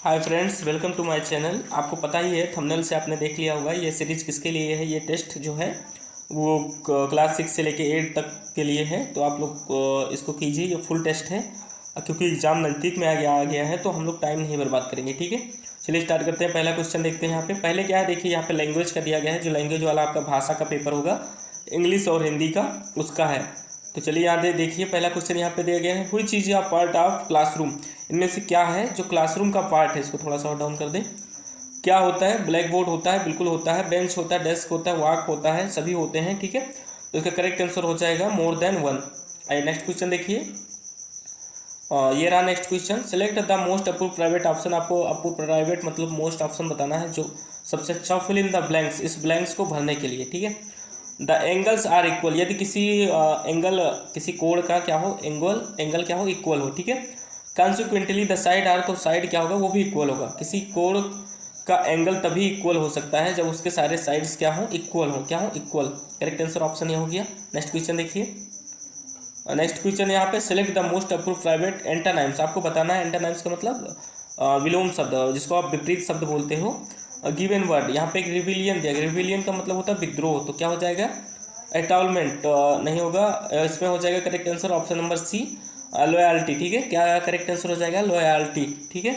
Hi friends, welcome to my channel. आपको पता ही है, थंबनेल से आपने देख लिया होगा, ये सीरीज किसके लिए है। ये टेस्ट जो है वो क्लास 6 से लेके 8 तक के लिए है। तो आप लोग इसको कीजिए, ये फुल टेस्ट है। क्योंकि एग्ज़ाम नज़दीक में आ गया है तो हम लोग टाइम नहीं बर्बाद करेंगे, ठीक है। चलिए स्टार्ट करते हैं। पहला क्वेश्चन देखते हैं। यहाँ पे पहले क्या है, देखिए यहाँ पे लैंग्वेज का दिया गया है। जो लैंग्वेज वाला आपका भाषा का पेपर होगा, इंग्लिश और हिंदी का, उसका है। तो चलिए यहाँ देखिए, पहला क्वेश्चन यहाँ पे दिया गया है, which is a part of classroom. इनमें से क्या है जो क्लासरूम का पार्ट है। इसको थोड़ा सा डाउन कर दें। क्या होता है? ब्लैक बोर्ड होता है, बिल्कुल होता है। बेंच होता है, डेस्क होता है, वॉक होता है, सभी होते हैं, ठीक है। तो इसका करेक्ट आंसर हो जाएगा मोर देन वन। आइए नेक्स्ट क्वेश्चन देखिए। ये रहा next question. Select the most appropriate option. आपको अप्रूव प्राइवेट मतलब मोस्ट ऑप्शन बताना है जो सबसे अच्छा। फिल इन द ब्लैंक्स, इस ब्लैंक्स को भरने के लिए, ठीक है। The angles are equal. यदि किसी एंगल, किसी कोण का क्या हो, एंगल क्या हो, इक्वल हो, ठीक है। कॉन्सिक्वेंटली द साइड आर, तो साइड क्या होगा, वो भी इक्वल होगा। किसी कोण का एंगल तभी इक्वल हो सकता है जब उसके सारे साइड्स क्या हो, इक्वल हो। क्या हो, इक्वल। करेक्ट आंसर ऑप्शन ये हो गया। नेक्स्ट क्वेश्चन देखिए। नेक्स्ट क्वेश्चन यहाँ पे, select the most appropriate antonyms. आपको बताना है एंटानाइम्स का मतलब विलोम शब्द, जिसको आप विपरीत शब्द बोलते हो। गिवन वर्ड, यहाँ पे एक रिविलियन दिया गया। रिविलियन का मतलब होता है विद्रोह, तो क्या हो जाएगा, एटॉलमेंट नहीं होगा। इसमें हो जाएगा correct answer option number C, loyalty, ठीक है। क्या करेक्ट आंसर हो जाएगा, लॉयल्टी, ठीक है।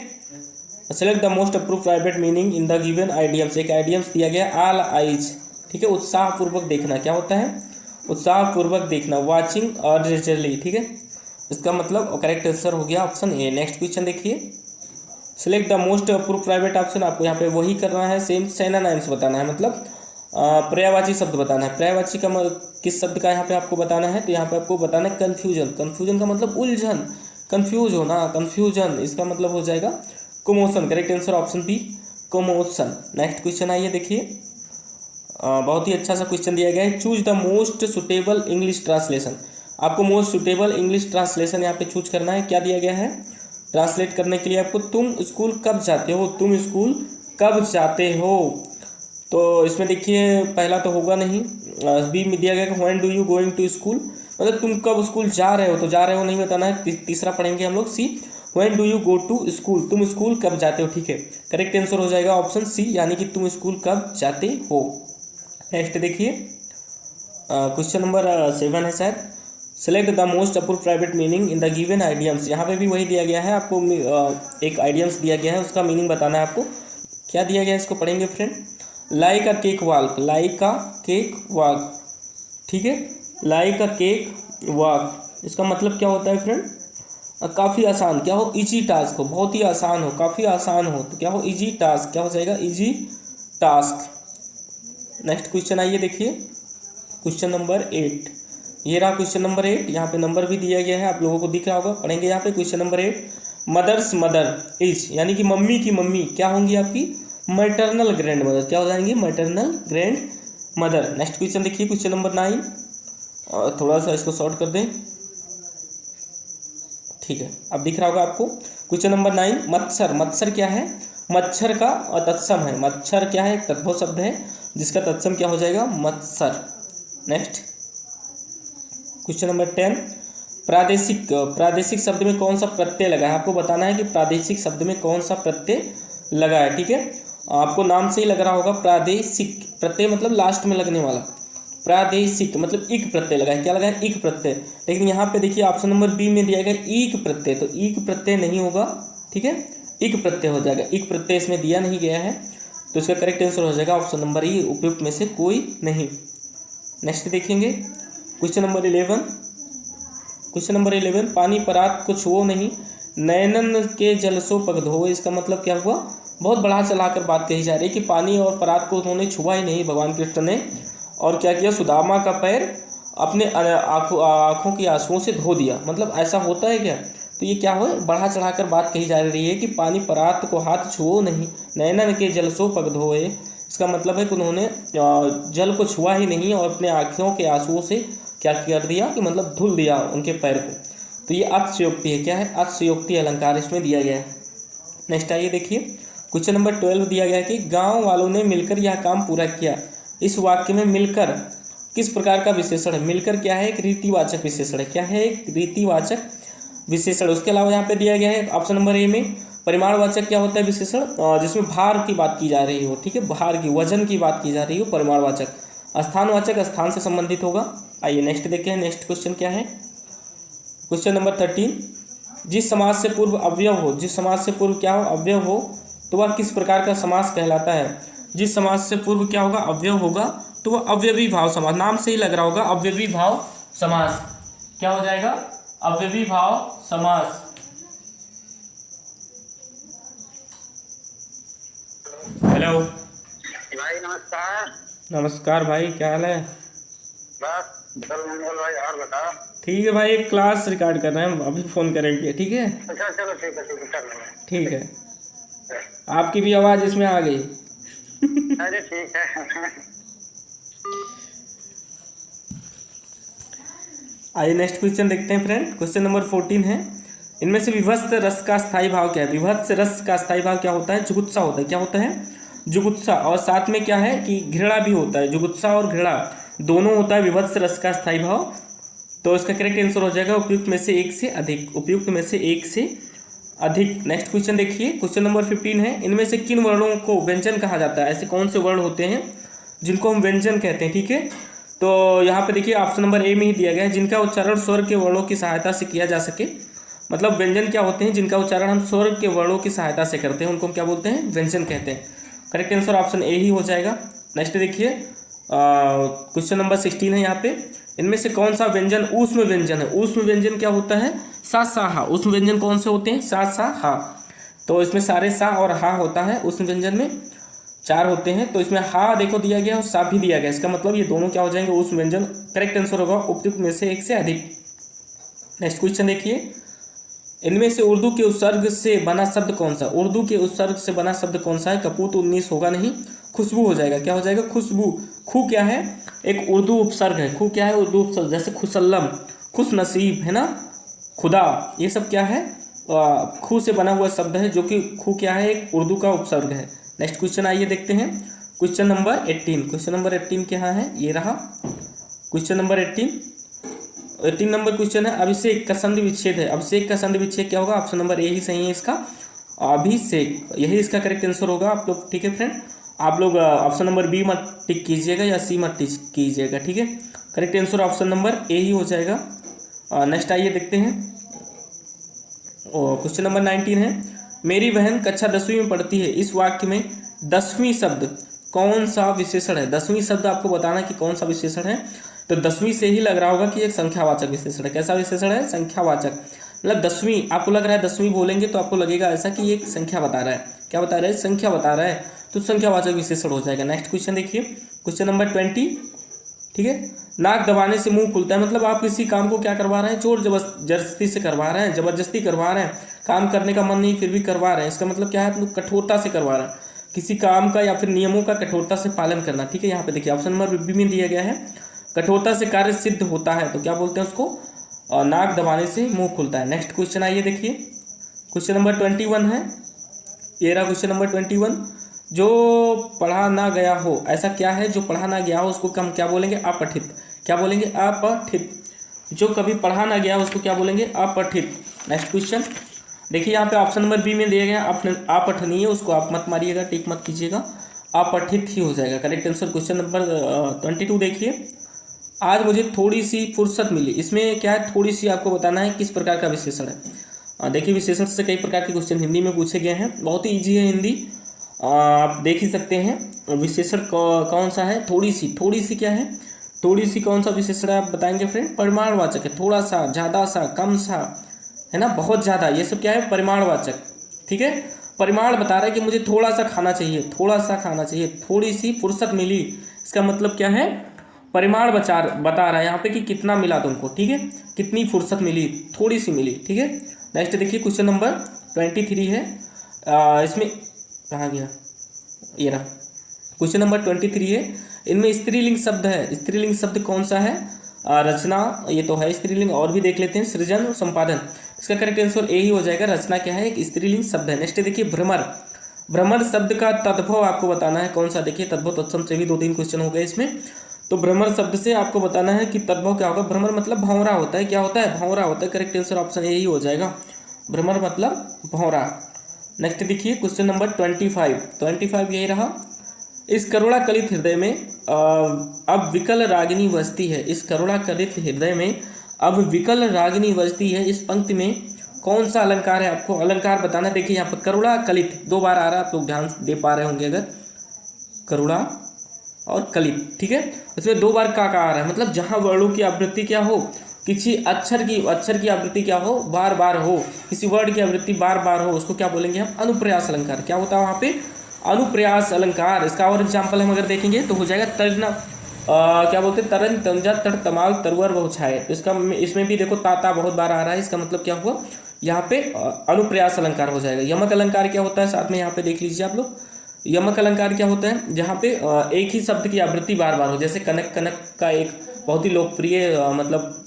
Select the most approve private meaning in the given idioms. एक आइडियम्स दिया गया, ऑल आइज, ठीक है। उत्साहपूर्वक देखना, क्या होता है, उत्साहपूर्वक देखना, वाचिंग ऑर्डिनरी, ठीक है। इसका मतलब करेक्ट आंसर हो गया ऑप्शन ए। नेक्स्ट क्वेश्चन देखिए। Select the most appropriate option. आपको यहाँ पे वही करना है, सेम सिनोनिम्स बताना है, मतलब पर्यायवाची शब्द बताना है। पर्यायवाची का किस शब्द का यहाँ पे आपको बताना है, तो यहाँ पे आपको बताना है कन्फ्यूजन। कन्फ्यूजन का मतलब उलझन, कन्फ्यूज होना, कन्फ्यूजन। इसका मतलब हो जाएगा commotion. Correct answer option B, commotion. Next question आइए देखिए। बहुत ही अच्छा सा क्वेश्चन दिया गया है। Choose the most suitable English translation. आपको मोस्ट सुटेबल इंग्लिश ट्रांसलेशन यहाँ पे चूज करना है। क्या दिया गया है ट्रांसलेट करने के लिए आपको, तुम स्कूल कब जाते हो, तुम स्कूल कब जाते हो। तो इसमें देखिए पहला तो होगा नहीं। बी में दिया गया कि when do you going to school, मतलब तुम कब स्कूल जा रहे हो, तो जा रहे हो नहीं बताना है। तीसरा पढ़ेंगे हम लोग, C, when do you go to school, तुम स्कूल कब जाते हो, ठीक है। करेक्ट आंसर हो जाएगा ऑप्शन सी, यानी कि तुम स्कूल कब जाते हो। नेक्स्ट देखिए, क्वेश्चन नंबर 7 है शायद। Select the most approve private meaning in the given idioms. यहाँ पे भी वही दिया गया है आपको, एक आइडियम्स दिया गया है, उसका मीनिंग बताना है आपको। क्या दिया गया है, इसको पढ़ेंगे फ्रेंड। लाइक अ केक वॉक, लाइक अ केक वॉक, ठीक है। लाइक अ केक वॉक, इसका मतलब क्या होता है फ्रेंड, काफ़ी आसान, क्या हो, इजी टास्क हो, बहुत ही आसान हो, काफ़ी आसान हो, तो क्या हो, इजी टास्क। क्या हो जाएगा, इजी टास्क। नेक्स्ट क्वेश्चन आइए देखिए, क्वेश्चन नंबर 8। ये रहा क्वेश्चन नंबर 8। यहाँ पे नंबर भी दिया गया है, आप लोगों को दिख रहा होगा। पढ़ेंगे यहाँ पे question number 8। Mother's mother is, यानी कि मम्मी की मम्मी क्या होंगी आपकी, मैटरनल ग्रैंड मदर। क्या हो जाएंगी, maternal grand mother. Next question देखिए, क्वेश्चन नंबर 9। और थोड़ा सा इसको शॉर्ट कर दें, ठीक है, अब दिख रहा होगा आपको। क्वेश्चन नंबर 9, मत्सर। मत्सर क्या है, मच्छर का तत्सम है। मच्छर क्या है, एक तद्भव शब्द है जिसका तत्सम क्या हो जाएगा, मत्सर। नेक्स्ट क्वेश्चन नंबर 10, प्रादेशिक। प्रादेशिक शब्द में कौन सा प्रत्यय लगा है, आपको बताना है कि प्रादेशिक शब्द में कौन सा प्रत्यय लगा है, ठीक है। आपको नाम से ही लग रहा होगा, प्रादेशिक प्रत्यय मतलब लास्ट में लगने वाला। प्रादेशिक मतलब इक प्रत्यय लगा है। क्या लगा है, इक प्रत्यय। लेकिन यहाँ पे देखिए ऑप्शन नंबर बी में दिया गया ईक प्रत्यय, तो ईक प्रत्यय नहीं होगा, ठीक है, इक प्रत्यय हो जाएगा। इक प्रत्यय इसमें दिया नहीं गया है, तो इसका करेक्ट आंसर हो जाएगा ऑप्शन नंबर ई, उपयुक्त में से कोई नहीं। नेक्स्ट देखेंगे क्वेश्चन नंबर 11। क्वेश्चन नंबर 11, पानी परात को छुओ नहीं, नयनन के जल सो पग धोए। इसका मतलब क्या हुआ, बहुत बढ़ा चढ़ाकर बात कही जा रही है कि पानी और परात को उन्होंने छुआ ही नहीं भगवान कृष्ण ने, और क्या किया, सुदामा का पैर अपने आँखों की आंसुओं से धो दिया। मतलब ऐसा होता है क्या, तो ये क्या हो, बढ़ा चढ़ाकर बात कही जा रही है कि पानी परात को हाथ छुओ नहीं, नयनन के जल सो पग धोए। इसका मतलब है कि उन्होंने जल को छुआ ही नहीं और अपने आँखों के आंसुओं से क्या कर दिया, कि मतलब धुल दिया उनके पैर को। तो ये अतिशयोक्ति है। क्या है, अतिशयोक्ति अलंकार इसमें दिया गया है। नेक्स्ट आइए देखिए, क्वेश्चन नंबर 12 दिया गया है कि गांव वालों ने मिलकर यह काम पूरा किया। इस वाक्य में मिलकर किस प्रकार का विशेषण है। मिलकर क्या है, एक रीतिवाचक विशेषण है। क्या है, एक रीतिवाचक विशेषण। उसके अलावा यहाँ पे दिया गया है ऑप्शन नंबर ए में, परिमाणवाचक क्या होता है विशेषण जिसमें भार की बात की जा रही हो, ठीक है, भार की, वजन की बात की जा रही हो, परिमाणवाचक। स्थानवाचक स्थान से संबंधित होगा। आइए नेक्स्ट देखते हैं, नेक्स्ट क्वेश्चन क्या है। क्वेश्चन नंबर 13, जिस समास से पूर्व अव्यय हो, जिस समास से पूर्व क्या हो, अव्यय हो, तो वह किस प्रकार का समास कहलाता है। जिस समास से पूर्व क्या होगा, अव्यय होगा, तो वह अव्ययी भाव समास, नाम से ही लग रहा होगा अव्ययी भाव समास। क्या हो जाएगा, अव्ययी भाव समास। हेलो भाई नमस्कार। नमस्कार भाई, क्या हाल है। बस मंगल भाई, और बताओ। ठीक है भाई, एक क्लास रिकॉर्ड कर रहे हैं हम, अभी फ़ोन करेंगे, ठीक है। अच्छा चलो ठीक है कर लेंगे। ठीक है, आपकी भी आवाज़ इसमें आ गई। अरे ठीक है। आइए नेक्स्ट क्वेश्चन देखते हैं फ्रेंड। क्वेश्चन नंबर 14 है, इनमें से विभत्स रस का स्थायी भाव क्या है। विभत्स रस का स्थायी भाव क्या होता है, जुगुप्सा होता है। क्या होता है, जुगुप्सा। और साथ में क्या है कि घृणा भी होता है, जुगुप्सा और घृणा दोनों होता है विभत्स रस का स्थायी भाव। तो इसका करेक्ट आंसर हो जाएगा उपयुक्त में से एक से अधिक, उपयुक्त में से एक से अधिक। नेक्स्ट क्वेश्चन देखिए, क्वेश्चन नंबर 15 है, इनमें से किन वर्णों को व्यंजन कहा जाता है। ऐसे कौन से वर्ण होते हैं जिनको हम व्यंजन कहते हैं, ठीक है। तो यहाँ पे देखिए ऑप्शन नंबर ए में ही दिया गया है, जिनका उच्चारण स्वर के वर्णों की सहायता से किया जा सके। मतलब व्यंजन क्या होते हैं, जिनका उच्चारण हम स्वर के वर्णों की सहायता से करते हैं, उनको हम क्या बोलते हैं, व्यंजन कहते हैं। करेक्ट आंसर ऑप्शन ए ही हो जाएगा। नेक्स्ट देखिए, क्वेश्चन नंबर 16 है यहाँ पे, इनमें से कौन सा व्यंजन ऊष्म व्यंजन है। ऊष्म व्यंजन क्या होता है, सा सा हा। ऊष्म व्यंजन कौन से होते हैं, सा सा हा। तो इसमें सारे सा और हा होता है, ऊष्म व्यंजन में 4 होते हैं। तो इसमें हा देखो दिया गया और सा भी दिया गया, इसका मतलब ये दोनों क्या हो जाएंगे, ऊष्म व्यंजन। करेक्ट आंसर होगा उपयुक्त में से एक से अधिक। नेक्स्ट क्वेश्चन देखिए, इनमें से उर्दू के उत्सर्ग से बना शब्द कौन सा। उर्दू के उत्सर्ग से बना शब्द कौन सा है। कपूत 19 होगा नहीं, खुशबू हो जाएगा। क्या हो जाएगा, खुशबू। खू क्या है, एक उर्दू उपसर्ग है। खू क्या है, उर्दू उपसर्ग, जैसे खुसल्लम, खुश नसीब, है ना, खुदा, ये सब क्या है, खू से बना हुआ शब्द है, जो कि खू क्या है, एक उर्दू का उपसर्ग है। नेक्स्ट क्वेश्चन आइए देखते हैं, क्वेश्चन नंबर 18। क्वेश्चन नंबर 18 क्या है, ये रहा क्वेश्चन नंबर 18 नंबर क्वेश्चन है, अभिषेक का संधि विच्छेद है। अभिषेक का संधि विच्छेद क्या होगा, ऑप्शन नंबर ए ही सही है इसका, अभिषेक, यही इसका करेक्ट आंसर होगा आप लोग, ठीक है फ्रेंड। आप लोग ऑप्शन नंबर बी मत टिक कीजिएगा या सी मत टिक कीजिएगा, ठीक है। Correct answer option number A ही हो जाएगा। नेक्स्ट आइए देखते हैं, क्वेश्चन नंबर 19 है, मेरी बहन कक्षा 10वीं में पढ़ती है। इस वाक्य में 10वीं शब्द कौन सा विशेषण है। 10वीं शब्द आपको बताना कि कौन सा विशेषण है। तो 10वीं से ही लग रहा होगा कि एक संख्यावाचक विशेषण है। कैसा विशेषण है, संख्यावाचक। मतलब 10वीं, आपको लग रहा है 10वीं बोलेंगे तो आपको लगेगा ऐसा कि एक संख्या बता रहा है। क्या बता रहा है, संख्या बता रहा है, तो संख्यावाचक विशेषण हो जाएगा। नेक्स्ट क्वेश्चन देखिए, क्वेश्चन नंबर 20, ठीक है। नाक दबाने से मुंह खुलता है, मतलब आप किसी काम को क्या करवा रहे हैं, जोर जबरदस्ती से करवा रहे हैं, जबरदस्ती करवा रहे हैं, काम करने का मन नहीं फिर भी करवा रहे हैं। इसका मतलब क्या है, आप लोग कठोरता से करवा रहे हैं किसी काम का, या फिर नियमों का कठोरता से पालन करना, ठीक है। यहाँ पे देखिए ऑप्शन नंबर बी में दिया गया है, कठोरता से कार्य सिद्ध होता है, तो क्या बोलते हैं उसको, नाक दबाने से मुंह खुलता है। नेक्स्ट क्वेश्चन आइए देखिए, क्वेश्चन नंबर 21 है, ये रहा क्वेश्चन नंबर 21, जो पढ़ा ना गया हो, ऐसा क्या है जो पढ़ा ना गया हो, उसको हम क्या बोलेंगे, अपठित। क्या बोलेंगे, अपठित। जो कभी पढ़ा ना गया उसको क्या बोलेंगे, अपठित। नेक्स्ट क्वेश्चन देखिए, यहाँ पे ऑप्शन नंबर बी में दिया गया अपठनीय, उसको आप मत मारिएगा, टिक मत कीजिएगा, अपठित ही हो जाएगा करेक्ट आंसर। क्वेश्चन नंबर 22 देखिए, आज मुझे थोड़ी सी फुर्सत मिली। इसमें क्या है, थोड़ी सी आपको बताना है किस प्रकार का विशेषण है। देखिए विशेषण से कई प्रकार के क्वेश्चन हिंदी में पूछे गए हैं, बहुत ही ईजी है हिंदी, आप देख ही सकते हैं। विशेषण कौन सा है, थोड़ी सी क्या है, थोड़ी सी कौन सा विशेषण है आप बताएंगे फ्रेंड, परिमाणवाचक है। थोड़ा सा, ज़्यादा सा, कम सा, है ना, बहुत ज़्यादा, ये सब क्या है, परिमाणवाचक, ठीक है। परिमाण बता रहा है कि मुझे थोड़ा सा खाना चाहिए, थोड़ा सा खाना चाहिए, थोड़ी सी फुर्सत मिली, इसका मतलब क्या है, परिमाण बता रहा है यहाँ पे कि कितना मिला तुमको, ठीक है, कितनी फुर्सत मिली, थोड़ी सी मिली, ठीक है। नेक्स्ट देखिए, क्वेश्चन नंबर 23 है, इसमें कहाँ गया, ये रहा क्वेश्चन नंबर 23 है, इनमें स्त्रीलिंग शब्द है। स्त्रीलिंग शब्द कौन सा है, रचना, ये तो है स्त्रीलिंग, और भी देख लेते हैं, सृजन और संपादन। इसका करेक्ट आंसर ए ही हो जाएगा, रचना क्या है, एक स्त्रीलिंग शब्द है। नेक्स्ट देखिए, भ्रमर। भ्रमर शब्द का तद्भव आपको बताना है कौन सा। देखिए तद्भव तत्सम से भी 2-3 क्वेश्चन हो गए इसमें, तो भ्रमर शब्द से आपको बताना है कि तद्भव क्या होगा। भ्रमर मतलब भंवरा होता है, क्या होता है, भंवरा होता है। करेक्ट आंसर ऑप्शन ए ही हो जाएगा, भ्रमर मतलब भंवरा। नेक्स्ट देखिए क्वेश्चन नंबर 25 यही रहा। इस करुणा कलित हृदय में अब विकल रागिनी बसती है। इस करुणा कलित हृदय में अब विकल रागिनी बसती है। इस पंक्ति में कौन सा अलंकार है, आपको अलंकार बताना। देखिए यहाँ पर करुणा कलित 2 बार आ रहा है, आप लोग ध्यान दे पा रहे होंगे अगर, करुणा और कलित, ठीक है। इसमें 2 बार का आ रहा है, मतलब जहाँ वर्णों की आवृत्ति क्या हो, किसी अक्षर की आवृत्ति क्या हो, बार बार हो, किसी वर्ड की आवृत्ति बार बार हो, उसको क्या बोलेंगे हम, अनुप्रयास अलंकार। क्या होता है वहाँ पे, अनुप्रयास अलंकार। इसका और एग्जाम्पल हम अगर देखेंगे तो हो जाएगा तरना, क्या बोलते हैं, तरन तंजा तर तमाल तरवर बहु छाए। तो इसका इसमें भी देखो ताता बहुत बार आ रहा है, इसका मतलब क्या हुआ, यहाँ पे अनुप्रयास अलंकार हो जाएगा। यमक अलंकार क्या होता है, साथ में यहाँ पे देख लीजिए आप लोग। यमक अलंकार क्या होता है, जहाँ पे एक ही शब्द की आवृत्ति बार बार हो, जैसे कनक। कनक का एक बहुत ही लोकप्रिय मतलब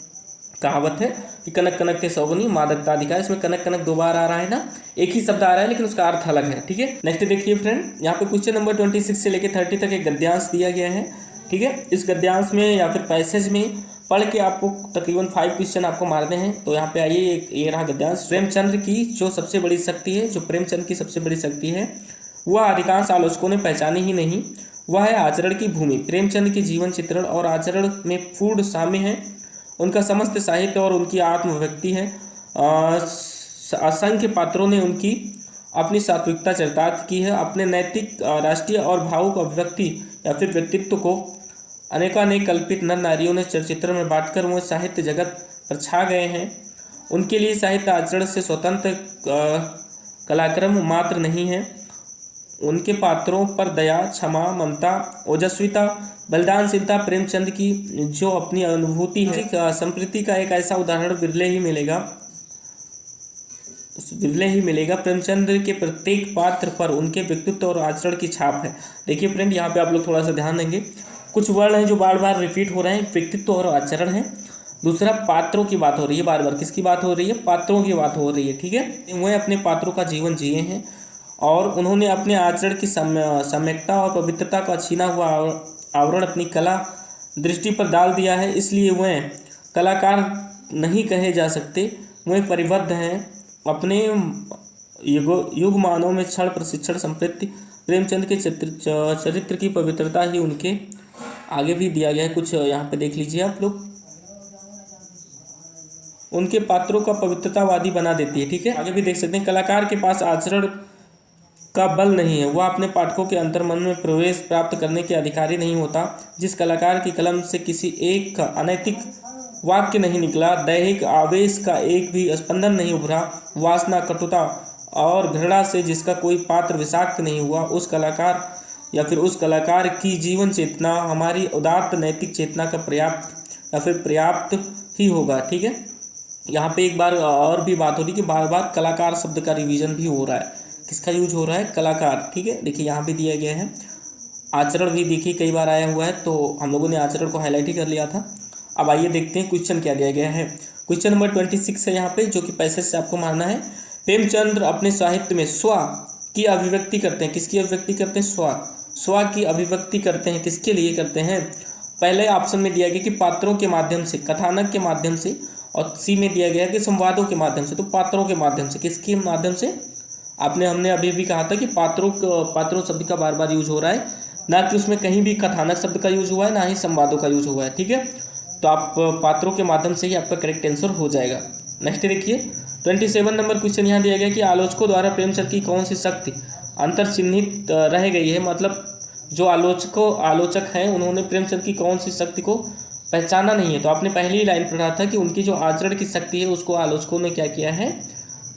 कहावत है कि कनक कनक के सौगुनी मादकता दिखाए। इसमें कनक कनक 2 बार आ रहा है ना, एक ही शब्द आ रहा है लेकिन उसका अर्थ अलग है, ठीक है। नेक्स्ट देखिए फ्रेंड, यहाँ पे क्वेश्चन नंबर 26 से लेकर 30 तक एक गद्यांश दिया गया है, ठीक है। इस गद्यांश में या फिर पैसेज में पढ़ के आपको तकरीबन 5 क्वेश्चन आपको मारने हैं। तो यहाँ पे आइए, एक ये रहा गद्यांश। प्रेमचंद्र की जो सबसे बड़ी शक्ति है, जो प्रेमचंद की सबसे बड़ी शक्ति है, वह अधिकांश आलोचकों ने पहचानी ही नहीं। वह है आचरण की भूमि। प्रेमचंद के जीवन चित्रण और आचरण में पूर्ण साम्य है। उनका समस्त साहित्य और उनकी आत्मव्यक्ति है। असंख्य पात्रों ने उनकी अपनी सात्विकता चरितार्थ की है। अपने नैतिक, राष्ट्रीय और भावुक अभिव्यक्ति या फिर व्यक्तित्व को अनेकानेक कल्पित नर नारियों ने चलचित्र में बांटकर वह साहित्य जगत पर छा गए हैं। उनके लिए साहित्य आचरण से स्वतंत्र कलाक्रम मात्र नहीं है। उनके पात्रों पर दया, क्षमा, ममता, ओजस्विता, बलिदानशीलता प्रेमचंद की जो अपनी अनुभूति है, संप्रति का एक ऐसा उदाहरण विरले ही मिलेगा। प्रेमचंद के प्रत्येक पात्र पर उनके व्यक्तित्व और आचरण की छाप है। देखिए फ्रेंड, यहाँ पे आप लोग थोड़ा सा ध्यान देंगे, कुछ वर्ण हैं जो बार बार रिपीट हो रहे हैं, व्यक्तित्व और आचरण है। दूसरा, पात्रों की बात हो रही है बार बार। किसकी बात हो रही है, पात्रों की बात हो रही है, ठीक है। वह अपने पात्रों का जीवन जिए हैं और उन्होंने अपने आचरण की सम्यकता और पवित्रता का छीना हुआ आवरण अपनी कला दृष्टि पर डाल दिया है। इसलिए वह कलाकार नहीं कहे जा सकते। वह परिबद्ध हैं अपने युगमानों में क्षण प्रशिक्षण संपत्ति। प्रेमचंद के चरित्र की पवित्रता ही उनके आगे भी दिया गया है। कुछ यहाँ पे देख लीजिए आप लोग, उनके पात्रों का पवित्रतावादी बना देती है, ठीक है। आगे भी देख सकते हैं, कलाकार के पास आचरण का बल नहीं है। वह अपने पाठकों के अंतर्मन में प्रवेश प्राप्त करने के अधिकारी नहीं होता। जिस कलाकार की कलम से किसी एक का अनैतिक वाक्य नहीं निकला, दैहिक आवेश का एक भी स्पंदन नहीं उभरा, वासना, कटुता और घृणा से जिसका कोई पात्र विषाक्त नहीं हुआ, उस कलाकार या फिर उस कलाकार की जीवन चेतना हमारी उदात्त नैतिक चेतना का पर्याप्त ही होगा, ठीक है। यहाँ पे एक बार और भी बात हो रही कि बार बार कलाकार शब्द का रिवीजन भी हो रहा है। किसका यूज हो रहा है, कलाकार, ठीक है। देखिए यहाँ पे दिया गया है, आचरण भी देखिए कई बार आया हुआ है, तो हम लोगों ने आचरण को हाईलाइट ही कर लिया था। अब आइए देखते हैं क्वेश्चन क्या दिया गया है। क्वेश्चन नंबर 26 है यहाँ पे, जो कि पैसेज से आपको मारना है। प्रेमचंद्र अपने साहित्य में स्व की अभिव्यक्ति करते हैं। किसकी अभिव्यक्ति करते हैं, स्व की अभिव्यक्ति करते हैं। किसके लिए करते हैं, पहले ऑप्शन में दिया गया कि पात्रों के माध्यम से, कथानक के माध्यम से, और सी में दिया गया कि संवादों के माध्यम से। तो पात्रों के माध्यम से, किसके माध्यम से, हमने अभी भी कहा था कि पात्रों शब्द का बार बार यूज हो रहा है, ना कि उसमें कहीं भी कथानक शब्द का यूज हुआ है, ना ही संवादों का यूज हुआ है, ठीक है। तो आप पात्रों के माध्यम से ही आपका करेक्ट आंसर हो जाएगा। नेक्स्ट देखिए 27 नंबर क्वेश्चन यहाँ दिया गया कि आलोचकों द्वारा प्रेमचंद की कौन सी शक्ति अंतर्चिह्नित रह गई है। मतलब जो आलोचक हैं उन्होंने प्रेमचंद की कौन सी शक्ति को पहचाना नहीं है। तो आपने पहली ही लाइन पढ़ा था कि उनकी जो आचरण की शक्ति है उसको आलोचकों ने क्या किया है,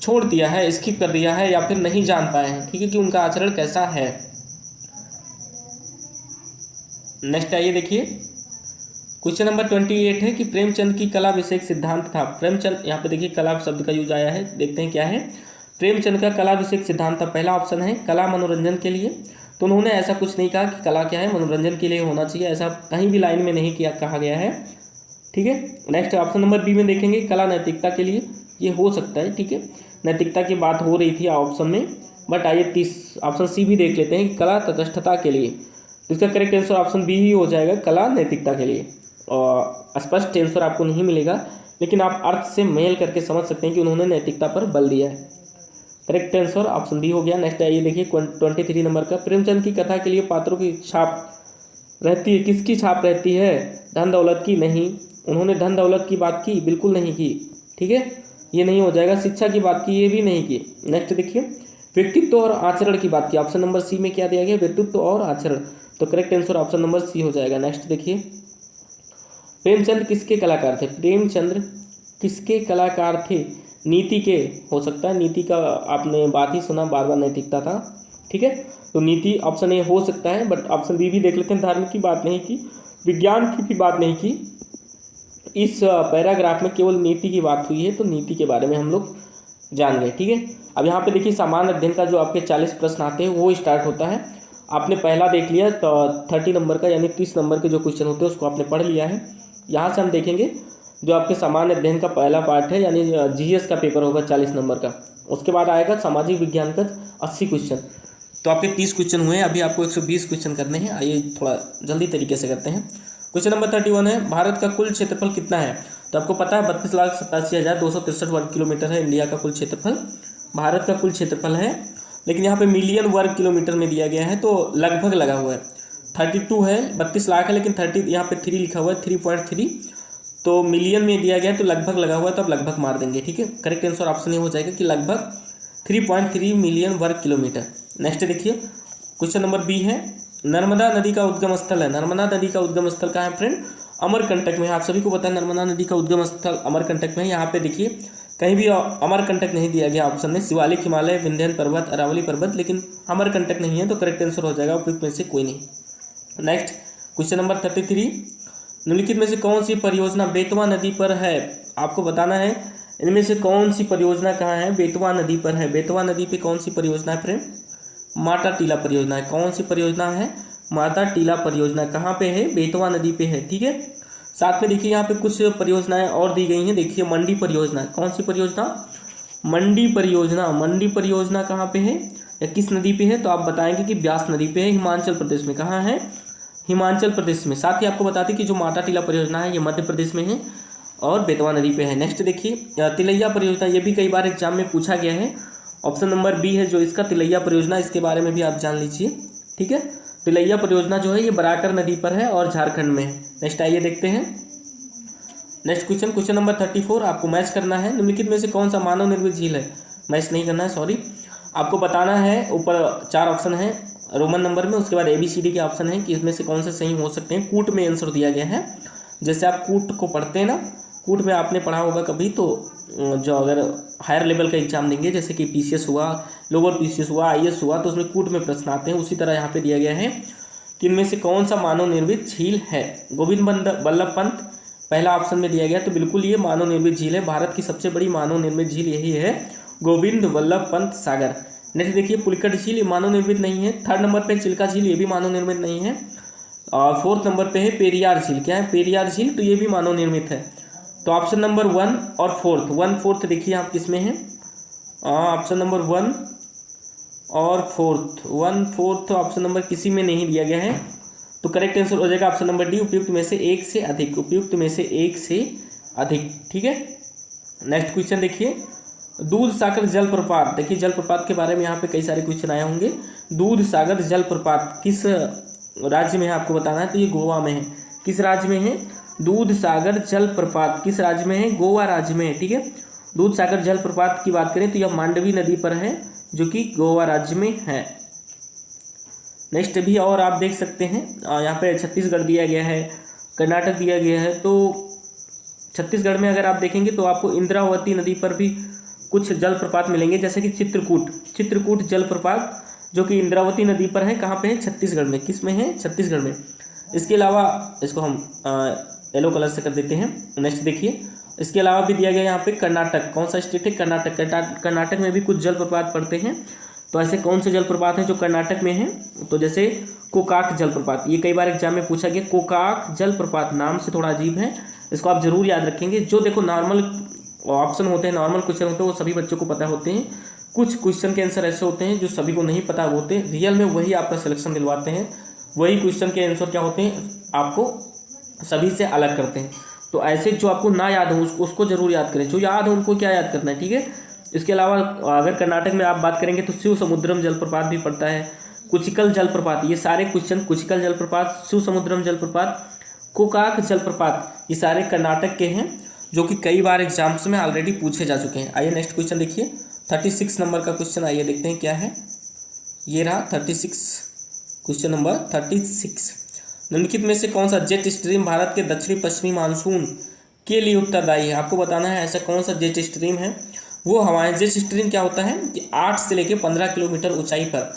छोड़ दिया है, स्किप कर दिया है, या फिर नहीं जान पाए हैं, ठीक है, कि उनका आचरण कैसा है। नेक्स्ट आइए देखिए, क्वेश्चन नंबर 28 है कि प्रेमचंद की कला विषयक सिद्धांत था। प्रेमचंद, यहाँ पे देखिए कला शब्द का यूज आया है, देखते हैं क्या है। प्रेमचंद का कला विषयक सिद्धांत था, पहला ऑप्शन है कला मनोरंजन के लिए। तो उन्होंने ऐसा कुछ नहीं कहा कि कला क्या है, मनोरंजन के लिए होना चाहिए, ऐसा कहीं भी लाइन में नहीं कहा गया है, ठीक है। नेक्स्ट ऑप्शन नंबर बी में देखेंगे, कला नैतिकता के लिए, ये हो सकता है, ठीक है, नैतिकता की बात हो रही थी ऑप्शन में, बट आइए ऑप्शन सी भी देख लेते हैं कि कला तटस्थता के लिए। तो इसका करेक्ट आंसर ऑप्शन बी ही हो जाएगा, कला नैतिकता के लिए। और स्पष्ट आंसर आपको नहीं मिलेगा, लेकिन आप अर्थ से मेल करके समझ सकते हैं कि उन्होंने नैतिकता पर बल दिया है। करेक्ट आंसर ऑप्शन बी हो गया। नेक्स्ट आइए देखिए 23 नंबर का, प्रेमचंद की कथा के लिए पात्रों की छाप रहती है, किसकी छाप रहती है? धन दौलत की? नहीं, उन्होंने धन दौलत की बात की? बिल्कुल नहीं की। ठीक है, ये नहीं हो जाएगा। शिक्षा की बात की? ये भी नहीं की। नेक्स्ट देखिए, व्यक्तित्व और आचरण की बात की, ऑप्शन नंबर सी में क्या दिया गया? व्यक्तित्व और आचरण, तो correct answer option number C हो जाएगा। नेक्स्ट देखिए, प्रेमचंद किसके कलाकार थे? प्रेमचंद्र किसके कलाकार थे? नीति के हो सकता है, नीति का आपने बात ही सुना, बार बार नैतिकता था। ठीक है, तो नीति ऑप्शन ए हो सकता है, बट ऑप्शन बी भी देख लेते हैं। धार्मिक की बात नहीं की, विज्ञान की भी बात नहीं की, इस पैराग्राफ में केवल नीति की बात हुई है, तो नीति के बारे में हम लोग जान गए। ठीक है, अब यहाँ पे देखिए सामान्य अध्ययन का जो आपके 40 प्रश्न आते हैं वो स्टार्ट होता है। आपने पहला देख लिया तो 30 नंबर का यानी 30 नंबर के जो क्वेश्चन होते हैं उसको आपने पढ़ लिया है। यहाँ से हम देखेंगे जो आपके सामान्य अध्ययन का पहला पार्ट है यानी जीएस का पेपर होगा 40 नंबर का। उसके बाद आएगा सामाजिक विज्ञान का 80 क्वेश्चन। तो आपके 30 क्वेश्चन हुए, अभी आपको 120 क्वेश्चन करने हैं। आइए थोड़ा जल्दी तरीके से करते हैं। क्वेश्चन नंबर 31 है, भारत का कुल क्षेत्रफल कितना है? तो आपको पता है 32,87,263 वर्ग किलोमीटर है इंडिया का कुल क्षेत्रफल, भारत का कुल क्षेत्रफल है। लेकिन यहाँ पे मिलियन वर्ग किलोमीटर में दिया गया है, तो लगभग लगा हुआ है। 32 है, 32 लाख है, लेकिन 30 यहाँ पे 3 लिखा हुआ है, 3.3, तो मिलियन में दिया गया है तो लगभग लगा हुआ है, तो आप लगभग मार देंगे। ठीक है, करेक्ट आंसर ऑप्शन ये हो जाएगा कि लगभग 3.3 मिलियन वर्ग किलोमीटर। नेक्स्ट देखिए, क्वेश्चन नंबर बी है, नर्मदा नदी का उद्गम स्थल है। नर्मदा नदी का उद्गम स्थल कहाँ है फ्रेंड? अमरकंटक में है। आप सभी को पता है नर्मदा नदी का उद्गम स्थल अमरकंटक में है। यहाँ पे देखिए कहीं भी अमरकंटक नहीं दिया गया ऑप्शन में, शिवालिक, हिमालय, विंध्याचल पर्वत, अरावली पर्वत, लेकिन अमरकंटक नहीं है, तो करेक्ट आंसर हो जाएगा उपयुक्त में से कोई नहीं। नेक्स्ट क्वेश्चन नंबर 33, निम्नलिखित में से कौन सी परियोजना बेतवा नदी पर है? आपको बताना है इनमें से कौन सी परियोजना कहाँ है? बेतवा नदी पर है। बेतवा नदी पे कौन सी परियोजना है फ्रेंड? माता टीला परियोजना है। कौन सी परियोजना है? माता टीला परियोजना। कहाँ पे है? बेतवा नदी पे है। ठीक है, साथ में देखिए यहाँ पे कुछ परियोजनाएं और दी गई हैं। देखिए मंडी परियोजना, कौन सी परियोजना? मंडी परियोजना। मंडी परियोजना कहाँ पे है या किस नदी पे है? तो आप बताएंगे कि ब्यास नदी पे है, हिमाचल प्रदेश में। कहाँ है? हिमाचल प्रदेश में। साथ ही आपको बताते कि जो माता टीला परियोजना है ये मध्य प्रदेश में है और बेतवा नदी पे है। नेक्स्ट देखिए तिलैया परियोजना, ये भी कई बार एग्जाम में पूछा गया है। ऑप्शन नंबर बी है जो इसका तिलैया परियोजना, इसके बारे में भी आप जान लीजिए। ठीक है, तिलैया परियोजना जो है ये बराकर नदी पर है और झारखंड में है। नेक्स्ट आइए देखते हैं नेक्स्ट क्वेश्चन नंबर 34। आपको मैच करना है, निम्नलिखित में से कौन सा मानव निर्मित झील है? मैच नहीं करना है, सॉरी। आपको बताना है, ऊपर 4 ऑप्शन है रोमन नंबर में, उसके बाद ABCD के ऑप्शन है कि इसमें से कौन से सही हो सकते हैं। कूट में आंसर दिया गया है। जैसे आप कूट को पढ़ते हैं ना, कूट में आपने पढ़ा होगा कभी, तो जो अगर हायर लेवल का एग्जाम देंगे जैसे कि PCS हुआ, लोअर PCS हुआ, IAS हुआ, तो उसमें कूट में प्रश्न आते हैं। उसी तरह यहाँ पे दिया गया है कि इनमें से कौन सा मानव निर्मित झील है? गोविंद बल्लभ पंत पहला ऑप्शन में दिया गया, तो बिल्कुल ये मानव निर्मित झील है। भारत की सबसे बड़ी मानव निर्मित झील यही है, गोविंद वल्लभ पंत सागर। नेक्स्ट देखिए पुलिकट झील, ये मानव निर्मित नहीं है। 3rd नंबर पे चिल्का झील, ये भी मानव निर्मित नहीं है। और 4th नंबर पे है पेरियार झील। क्या है? पेरियार झील, तो ये भी मानव निर्मित है। तो ऑप्शन नंबर 1 और 4th देखिए आप किस में है? ऑप्शन नंबर 1 और 4th ऑप्शन नंबर किसी में नहीं दिया गया है, तो करेक्ट आंसर हो जाएगा ऑप्शन नंबर डी, उपयुक्त में से एक से अधिक। उपयुक्त में से एक से अधिक। ठीक है, नेक्स्ट क्वेश्चन देखिए, दूध सागर जलप्रपात। देखिए जलप्रपात के बारे में यहाँ पे कई सारे क्वेश्चन आए होंगे। दूध सागर जलप्रपात किस राज्य में है आपको बताना है, तो ये गोवा में है। किस राज्य में है? दूध सागर जलप्रपात किस राज्य में है? गोवा राज्य में है। ठीक है, दूध सागर जलप्रपात की बात करें तो यह मांडवी नदी पर है जो कि गोवा राज्य में है। नेक्स्ट भी और आप देख सकते हैं, यहाँ पे छत्तीसगढ़ दिया गया है, कर्नाटक दिया गया है। तो छत्तीसगढ़ में अगर आप देखेंगे तो आपको इंद्रावती नदी पर भी कुछ जलप्रपात मिलेंगे, जैसे कि चित्रकूट जलप्रपात जो कि इंद्रावती नदी पर है। कहाँ पे है? छत्तीसगढ़ में। किस में है? छत्तीसगढ़ में। इसके अलावा इसको हम येलो कलर से कर देते हैं। नेक्स्ट देखिए, इसके अलावा भी दिया गया यहाँ पे कर्नाटक। कौन सा स्टेट है? कर्नाटक में भी कुछ जलप्रपात पड़ते हैं। तो ऐसे कौन से जलप्रपात हैं जो कर्नाटक में हैं? तो जैसे कोकाक जलप्रपात, ये कई बार एग्जाम में पूछा गया। कोकाक जलप्रपात नाम से थोड़ा अजीब है, इसको आप जरूर याद रखेंगे। जो देखो नॉर्मल ऑप्शन होते हैं, नॉर्मल क्वेश्चन होते हैं, वो सभी बच्चों को पता होते हैं। कुछ क्वेश्चन के आंसर ऐसे होते हैं जो सभी को नहीं पता होते, रियल में वही आपका सिलेक्शन दिलवाते हैं। वही क्वेश्चन के आंसर क्या होते हैं, आपको सभी से अलग करते हैं। तो ऐसे जो आपको ना याद हो उसको जरूर याद करें, जो याद हो उनको क्या याद करना है। ठीक है, इसके अलावा अगर कर्नाटक में आप बात करेंगे तो शिव समुद्रम जलप्रपात भी पड़ता है, कुचिकल जलप्रपात, ये सारे क्वेश्चन, कुचिकल जलप्रपात, शिव समुद्रम जलप्रपात, कोकाक जलप्रपात, ये सारे कर्नाटक के हैं जो कि कई बार एग्जाम्स में ऑलरेडी पूछे जा चुके हैं। आइए नेक्स्ट क्वेश्चन देखिए, 36 नंबर का क्वेश्चन, आइए देखते हैं क्या है। ये रहा 36, क्वेश्चन नंबर 36। निम्नलिखित में से कौन सा जेट स्ट्रीम भारत के दक्षिणी पश्चिमी मानसून के लिए उत्तरदायी है? आपको बताना है ऐसा कौन सा जेट स्ट्रीम है। वो हवाएं, जेट स्ट्रीम क्या होता है कि 8 से लेकर 15 किलोमीटर ऊंचाई पर,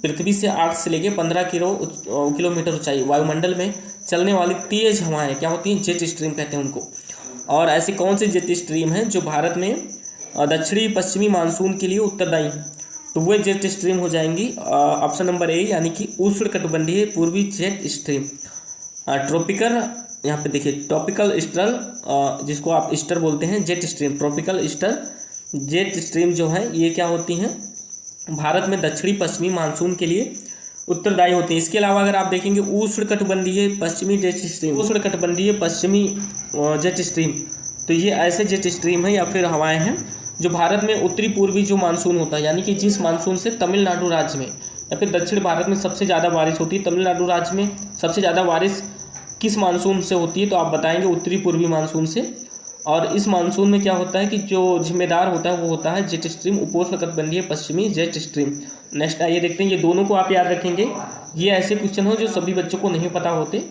पृथ्वी से 8 से लेकर 15 किलोमीटर ऊंचाई वायुमंडल में चलने वाली तेज हवाएं क्या होती हैं, जेट स्ट्रीम कहते हैं उनको। और ऐसे कौन से जेट स्ट्रीम हैं जो भारत में दक्षिणी पश्चिमी मानसून के लिए उत्तरदायी हैं? तो वो जेट स्ट्रीम हो जाएंगी ऑप्शन नंबर ए, यानी कि उष्णकटिबंधीय पूर्वी जेट स्ट्रीम। ट्रॉपिकल, यहाँ पे देखिए ट्रॉपिकल स्टर्ल, जिसको आप ईस्टर बोलते हैं, jet stream, tropical easterly jet stream जो है ये क्या होती हैं, भारत में दक्षिणी पश्चिमी मानसून के लिए उत्तरदायी होती हैं। इसके अलावा अगर आप देखेंगे उष्णकटिबंधीय पश्चिमी जेट स्ट्रीम, उष्णकटिबंधीय पश्चिमी जेट स्ट्रीम, तो ये ऐसे जेट स्ट्रीम है या फिर हवाएं हैं जो भारत में उत्तरी पूर्वी जो मानसून होता है, यानी कि जिस मानसून से तमिलनाडु राज्य में या फिर दक्षिण भारत में सबसे ज़्यादा बारिश होती है, तमिलनाडु राज्य में सबसे ज़्यादा बारिश किस मानसून से होती है, तो आप बताएंगे उत्तरी पूर्वी मानसून से। और इस मानसून में क्या होता है कि जो जिम्मेदार होता है वो होता है जेट स्ट्रीम, उपोष्णकटिबंधीय पश्चिमी जेट स्ट्रीम। नेक्स्ट आइए देखते हैं, ये दोनों को आप याद रखेंगे। ये ऐसे क्वेश्चन हो जो सभी बच्चों को नहीं पता होते।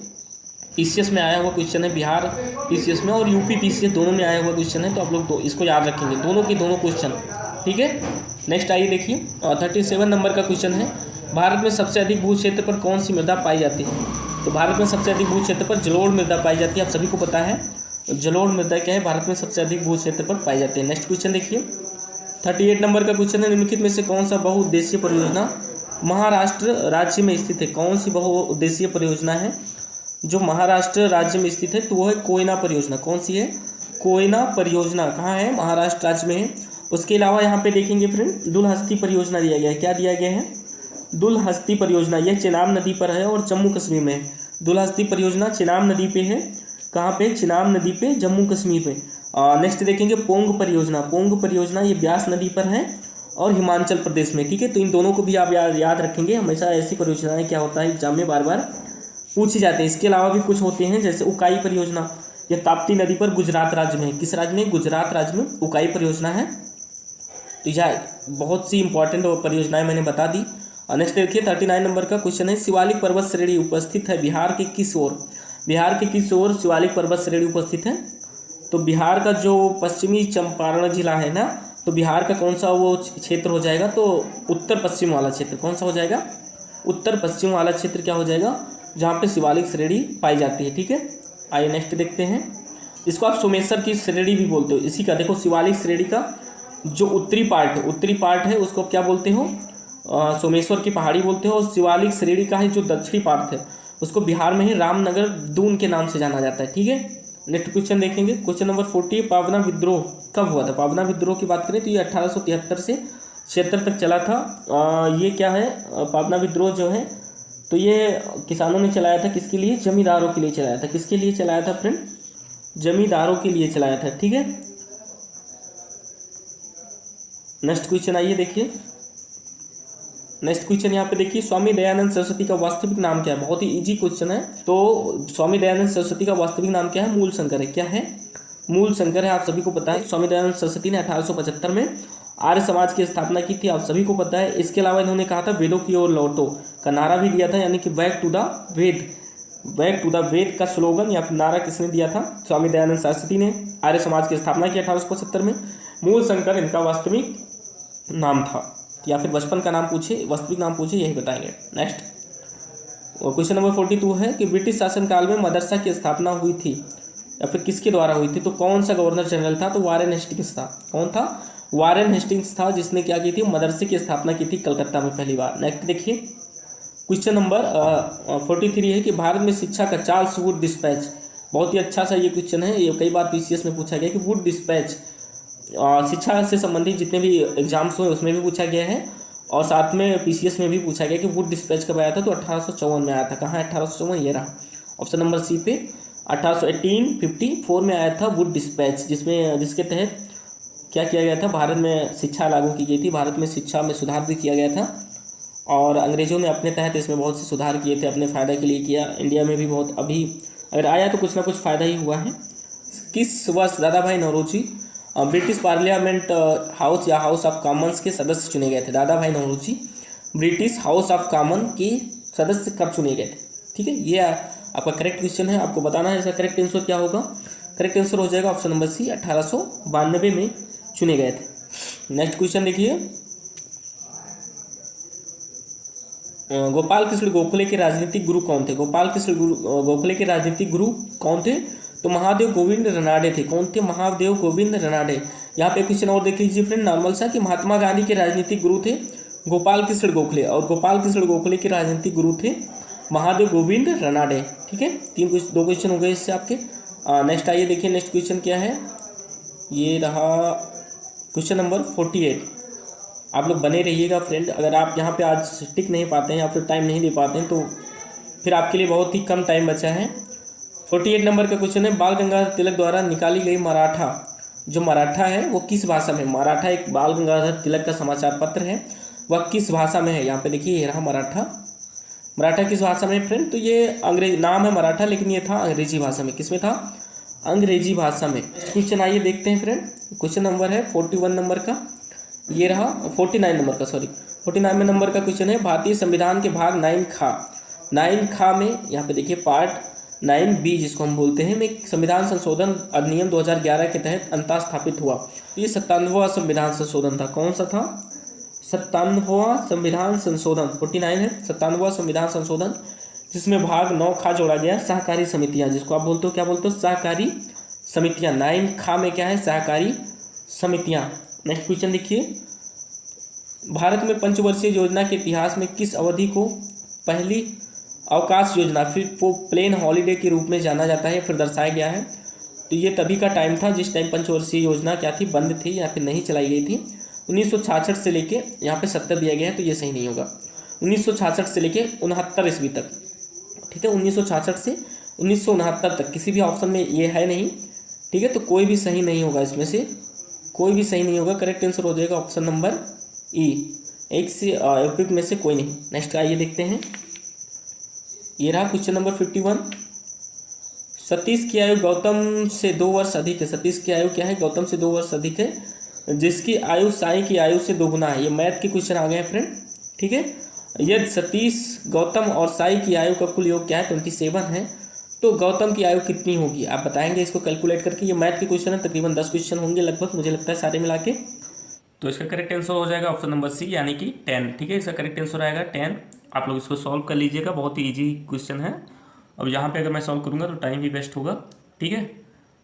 पीसीएस में आया हुआ क्वेश्चन है, बिहार पीसीएस में और यूपी पीसीएस दोनों में आया हुआ क्वेश्चन है, तो आप लोग इसको याद रखेंगे, दोनों के दोनों क्वेश्चन, ठीक है। नेक्स्ट आइए देखिए, 37 नंबर का क्वेश्चन है, भारत में सबसे अधिक भू क्षेत्र पर कौन सी मृदा पाई जाती है? तो भारत में सबसे अधिक भू क्षेत्र पर जलोढ़ मृदा पाई जाती है, आप सभी को पता है जलोढ़ मृदा क्या है, भारत में सबसे अधिक भू क्षेत्र पर पाई जाती है। नेक्स्ट क्वेश्चन देखिए, 38 नंबर का क्वेश्चन है, निम्नलिखित में से कौन सा बहुउद्देशीय परियोजना महाराष्ट्र राज्य में स्थित है? कौन सी बहुउद्देशीय परियोजना है जो महाराष्ट्र राज्य में स्थित है? तो वो है कोयना परियोजना। कौन सी है? कोयना परियोजना कहाँ है? महाराष्ट्र राज्य में है। उसके अलावा यहाँ पे देखेंगे फ्रेंड, दुलहस्ती परियोजना दिया गया है। क्या दिया गया है? दुलहस्ती परियोजना, यह चेनाब नदी पर है और जम्मू कश्मीर में है। दुलहस्ती परियोजना चेनाब नदी पे है, कहाँ पे? चेनाब नदी पे, जम्मू कश्मीर में। नेक्स्ट देखेंगे पोंग परियोजना। पोंग परियोजना ये ब्यास नदी पर है और हिमाचल प्रदेश में, ठीक है। तो इन दोनों को भी आप याद रखेंगे, हमेशा ऐसी परियोजनाएं क्या होता है एग्जाम में बार बार पूछे जाते हैं। इसके अलावा भी कुछ होते हैं, जैसे उकाई परियोजना, यह ताप्ती नदी पर गुजरात राज्य में है। किस राज्य में? गुजरात राज्य में उकाई परियोजना है। तो यह बहुत सी इंपॉर्टेंट परियोजनाएं मैंने बता दी। नेक्स्ट देखिए, 39 नंबर का क्वेश्चन है, शिवालिक पर्वत श्रेणी उपस्थित है बिहार के किस ओर? बिहार के किस ओर शिवालिक पर्वत श्रेणी उपस्थित है? तो बिहार का जो पश्चिमी चंपारण जिला है ना, तो बिहार का कौन सा वो क्षेत्र हो जाएगा? तो उत्तर पश्चिम वाला क्षेत्र। कौन सा हो जाएगा? उत्तर पश्चिम वाला क्षेत्र क्या हो जाएगा, जहाँ पे शिवालिक श्रेणी पाई जाती है, ठीक है। आइए नेक्स्ट देखते हैं, इसको आप सोमेश्वर की श्रेणी भी बोलते हो। इसी का देखो, शिवालिक श्रेणी का जो उत्तरी पार्ट है उसको क्या बोलते हो? सोमेश्वर की पहाड़ी बोलते हो। और शिवालिक श्रेणी का है जो दक्षिणी पार्ट है उसको बिहार में ही रामनगर दून के नाम से जाना जाता है, ठीक है। नेक्स्ट क्वेश्चन देखेंगे, क्वेश्चन नंबर 40, पावना विद्रोह कब हुआ था? पावना विद्रोह की बात करें तो ये 1873 से 76 तक चला था। ये क्या है पावना विद्रोह जो है, तो ये किसानों ने चलाया था, किसके लिए? जमींदारों के लिए चलाया था। किसके लिए चलाया था फ्रेंड? जमींदारों के लिए चलाया था, ठीक है। नेक्स्ट क्वेश्चन आइए देखिए, नेक्स्ट क्वेश्चन यहाँ पे देखिए, स्वामी दयानंद सरस्वती का वास्तविक नाम क्या है? बहुत ही इजी क्वेश्चन है। तो स्वामी दयानंद सरस्वती का वास्तविक नाम क्या है? मूल शंकर है। क्या है? मूल शंकर है, आप सभी को पता है। स्वामी दयानंद सरस्वती ने 1875 में आर्य समाज की स्थापना की थी, आप सभी को पता है। इसके अलावा इन्होंने कहा था वेदों की ओर लौटो का नारा भी दिया था, यानी कि back to the Veda, back to the Veda का स्लोगन या फिर नारा किसने दिया था? स्वामी दयानंद सरस्वती ने आर्य समाज की स्थापना की 1875 में। मूल शंकर इनका वास्तविक नाम था, या फिर बचपन का नाम पूछे, वास्तविक नाम पूछे, यही बताएंगे। नेक्स्ट क्वेश्चन नंबर 42 है कि ब्रिटिश शासनकाल में मदरसा की स्थापना हुई थी या फिर किसके द्वारा हुई थी? तो कौन सा गवर्नर जनरल था? तो वारेन हेस्टिंग्स था। कौन था? वारेन हेस्टिंग्स था, जिसने क्या की थी? मदरसे की स्थापना की थी कलकत्ता में पहली बार। नेक्स्ट देखिए, क्वेश्चन नंबर 43 है कि भारत में शिक्षा का चार्ल्स वुड डिस्पैच, बहुत ही अच्छा सा ये क्वेश्चन है, ये कई बार पीसीएस में पूछा गया कि वुड डिस्पैच शिक्षा से संबंधित जितने भी एग्जाम्स हुए उसमें भी पूछा गया है, और साथ में पीसीएस में भी पूछा गया कि वुड डिस्पैच कब आया था? तो 1854 में आया था। कहाँ है 1854? ये रहा ऑप्शन नंबर सी पे, 1854 में आया था वुड डिस्पैच, जिसके तहत क्या किया गया था, भारत में शिक्षा लागू की गई थी, भारत में शिक्षा में सुधार भी किया गया था और अंग्रेज़ों ने अपने तहत इसमें बहुत से सुधार किए थे, अपने फ़ायदे के लिए किया। इंडिया में भी बहुत अभी अगर आया तो कुछ ना कुछ फ़ायदा ही हुआ है। किस वर्ष Dadabhai Naoroji British parliament house या हाउस ऑफ कॉमन्स के सदस्य चुने गए थे? Dadabhai Naoroji British House of Common के सदस्य कब चुने गए थे? ठीक है, ये आपका करेक्ट क्वेश्चन है, आपको बताना है इसका करेक्ट आंसर क्या होगा। करेक्ट आंसर हो जाएगा ऑप्शन नंबर सी, 1892 में चुने गए थे। नेक्स्ट क्वेश्चन देखिए, गोपाल कृष्ण गोखले के राजनीतिक गुरु कौन थे? गोपाल कृष्ण गोखले के राजनीतिक गुरु कौन थे? तो महादेव गोविंद रनाडे थे। कौन थे? महादेव गोविंद रनाडे। यहाँ पे क्वेश्चन और देख लीजिए फ्रेंड, नॉर्मल सा, कि महात्मा गांधी के राजनीतिक गुरु थे गोपाल कृष्ण गोखले और गोपाल कृष्ण गोखले के राजनीतिक गुरु थे महादेव गोविंद रनाडे। ठीक है, दो क्वेश्चन हो गए इससे आपके। नेक्स्ट आइए देखिए, नेक्स्ट क्वेश्चन क्या है, ये रहा क्वेश्चन नंबर 48। आप लोग बने रहिएगा फ्रेंड, अगर आप यहाँ पे आज टिक नहीं पाते हैं या फिर टाइम नहीं दे पाते हैं तो फिर आपके लिए बहुत ही कम टाइम बचा है। 48 नंबर का क्वेश्चन है, बाल गंगाधर तिलक द्वारा निकाली गई मराठा, जो मराठा है वो किस भाषा में? मराठा एक बाल गंगाधर तिलक का समाचार पत्र है, वह किस भाषा में है? यहाँ पे देखिए, ये रहा मराठा। मराठा किस भाषा में फ्रेंड? तो ये अंग्रेजी नाम है मराठा, लेकिन ये था अंग्रेजी भाषा में। किस में था? अंग्रेजी भाषा में। क्वेश्चन आइए देखते हैं फ्रेंड, क्वेश्चन नंबर है 41 नंबर का, ये रहा 49 नंबर का, सॉरी 49 नंबर का क्वेश्चन है, भारतीय संविधान के भाग 9 खा में, यहाँ पे देखिए पार्ट 9B जिसको हम बोलते हैं, में संविधान संशोधन अधिनियम 2011 के तहत अंतः स्थापित हुआ। तो ये 97वां संविधान संशोधन था। कौन सा था? 97वां संविधान संशोधन, 49 है 97वां संविधान संशोधन, जिसमें भाग 9 खा जोड़ा गया, सहकारी समितियां, जिसको आप बोलते हो, क्या बोलते हो? सहकारी समितियां। 9 खा में क्या है? सहकारी समितियां। नेक्स्ट क्वेश्चन देखिए, भारत में पंचवर्षीय योजना के इतिहास में किस अवधि को पहली अवकाश योजना, फिर वो प्लेन हॉलीडे के रूप में जाना जाता है, फिर दर्शाया गया है? तो ये तभी का टाइम था जिस टाइम पंचवर्षीय योजना क्या थी? बंद थी या फिर नहीं चलाई गई थी। 1966 से लेके यहाँ पे 70 दिया गया है, तो ये सही नहीं होगा। 1966 से लेके 69 ईस्वी तक, ठीक है, 1966 से 1969 तक, किसी भी ऑप्शन में ये है नहीं। ठीक है, तो कोई भी सही नहीं होगा, इसमें से कोई भी सही नहीं होगा। करेक्ट आंसर हो जाएगा ऑप्शन नंबर ई, एक से उपयुक्त में से कोई नहीं। नेक्स्ट आइए देखते हैं, ये रहा क्वेश्चन नंबर 51। सतीश की आयु गौतम से 2 वर्ष अधिक है। सतीश की आयु क्या है? गौतम से 2 वर्ष अधिक है, जिसकी आयु साई की आयु से 2 गुना है। ये मैथ के क्वेश्चन आ गए हैं फ्रेंड। ठीक है, यदि सतीश, गौतम और साई की आयु का कुल योग क्या है? 27 है, तो गौतम की आयु कितनी होगी? आप बताएंगे इसको कैलकुलेट करके। ये मैथ के क्वेश्चन है, तकरीबन 10 क्वेश्चन होंगे लगभग, मुझे लगता है सारे मिला के। तो इसका करेक्ट आंसर हो जाएगा ऑप्शन नंबर सी, यानी कि 10। ठीक है, इसका करेक्ट आंसर आएगा 10। आप लोग इसको सॉल्व कर लीजिएगा, बहुत ही ईजी क्वेश्चन है। अब यहाँ पे अगर मैं सॉल्व करूँगा तो टाइम भी वेस्ट होगा। ठीक है,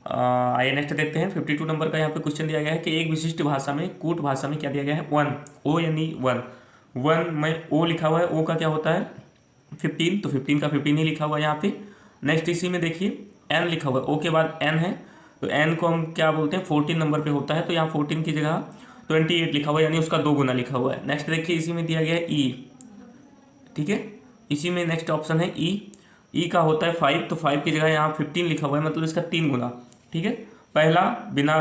आइए नेक्स्ट देखते हैं। 52 नंबर का यहाँ पे क्वेश्चन दिया गया है कि एक विशिष्ट भाषा में, कूट भाषा में क्या दिया गया है? 1, ओ यानी 1 में ओ लिखा हुआ है, ओ का क्या होता है? 15, तो 15 का 15 ही लिखा हुआ है यहाँ पे। नेक्स्ट इसी में देखिए एन लिखा हुआ है, ओ के बाद एन है, तो एन को हम क्या बोलते हैं? 14 नंबर पे होता है, तो यहाँ 14 की जगह 28 लिखा हुआ है, यानी उसका 2 गुना लिखा हुआ है। नेक्स्ट देखिए, इसी में दिया गया है ई। ठीक है, इसी में नेक्स्ट ऑप्शन है ई का होता है 5, तो 5 की जगह यहाँ 15 लिखा हुआ है, मतलब इसका 3 गुना। ठीक है, पहला बिना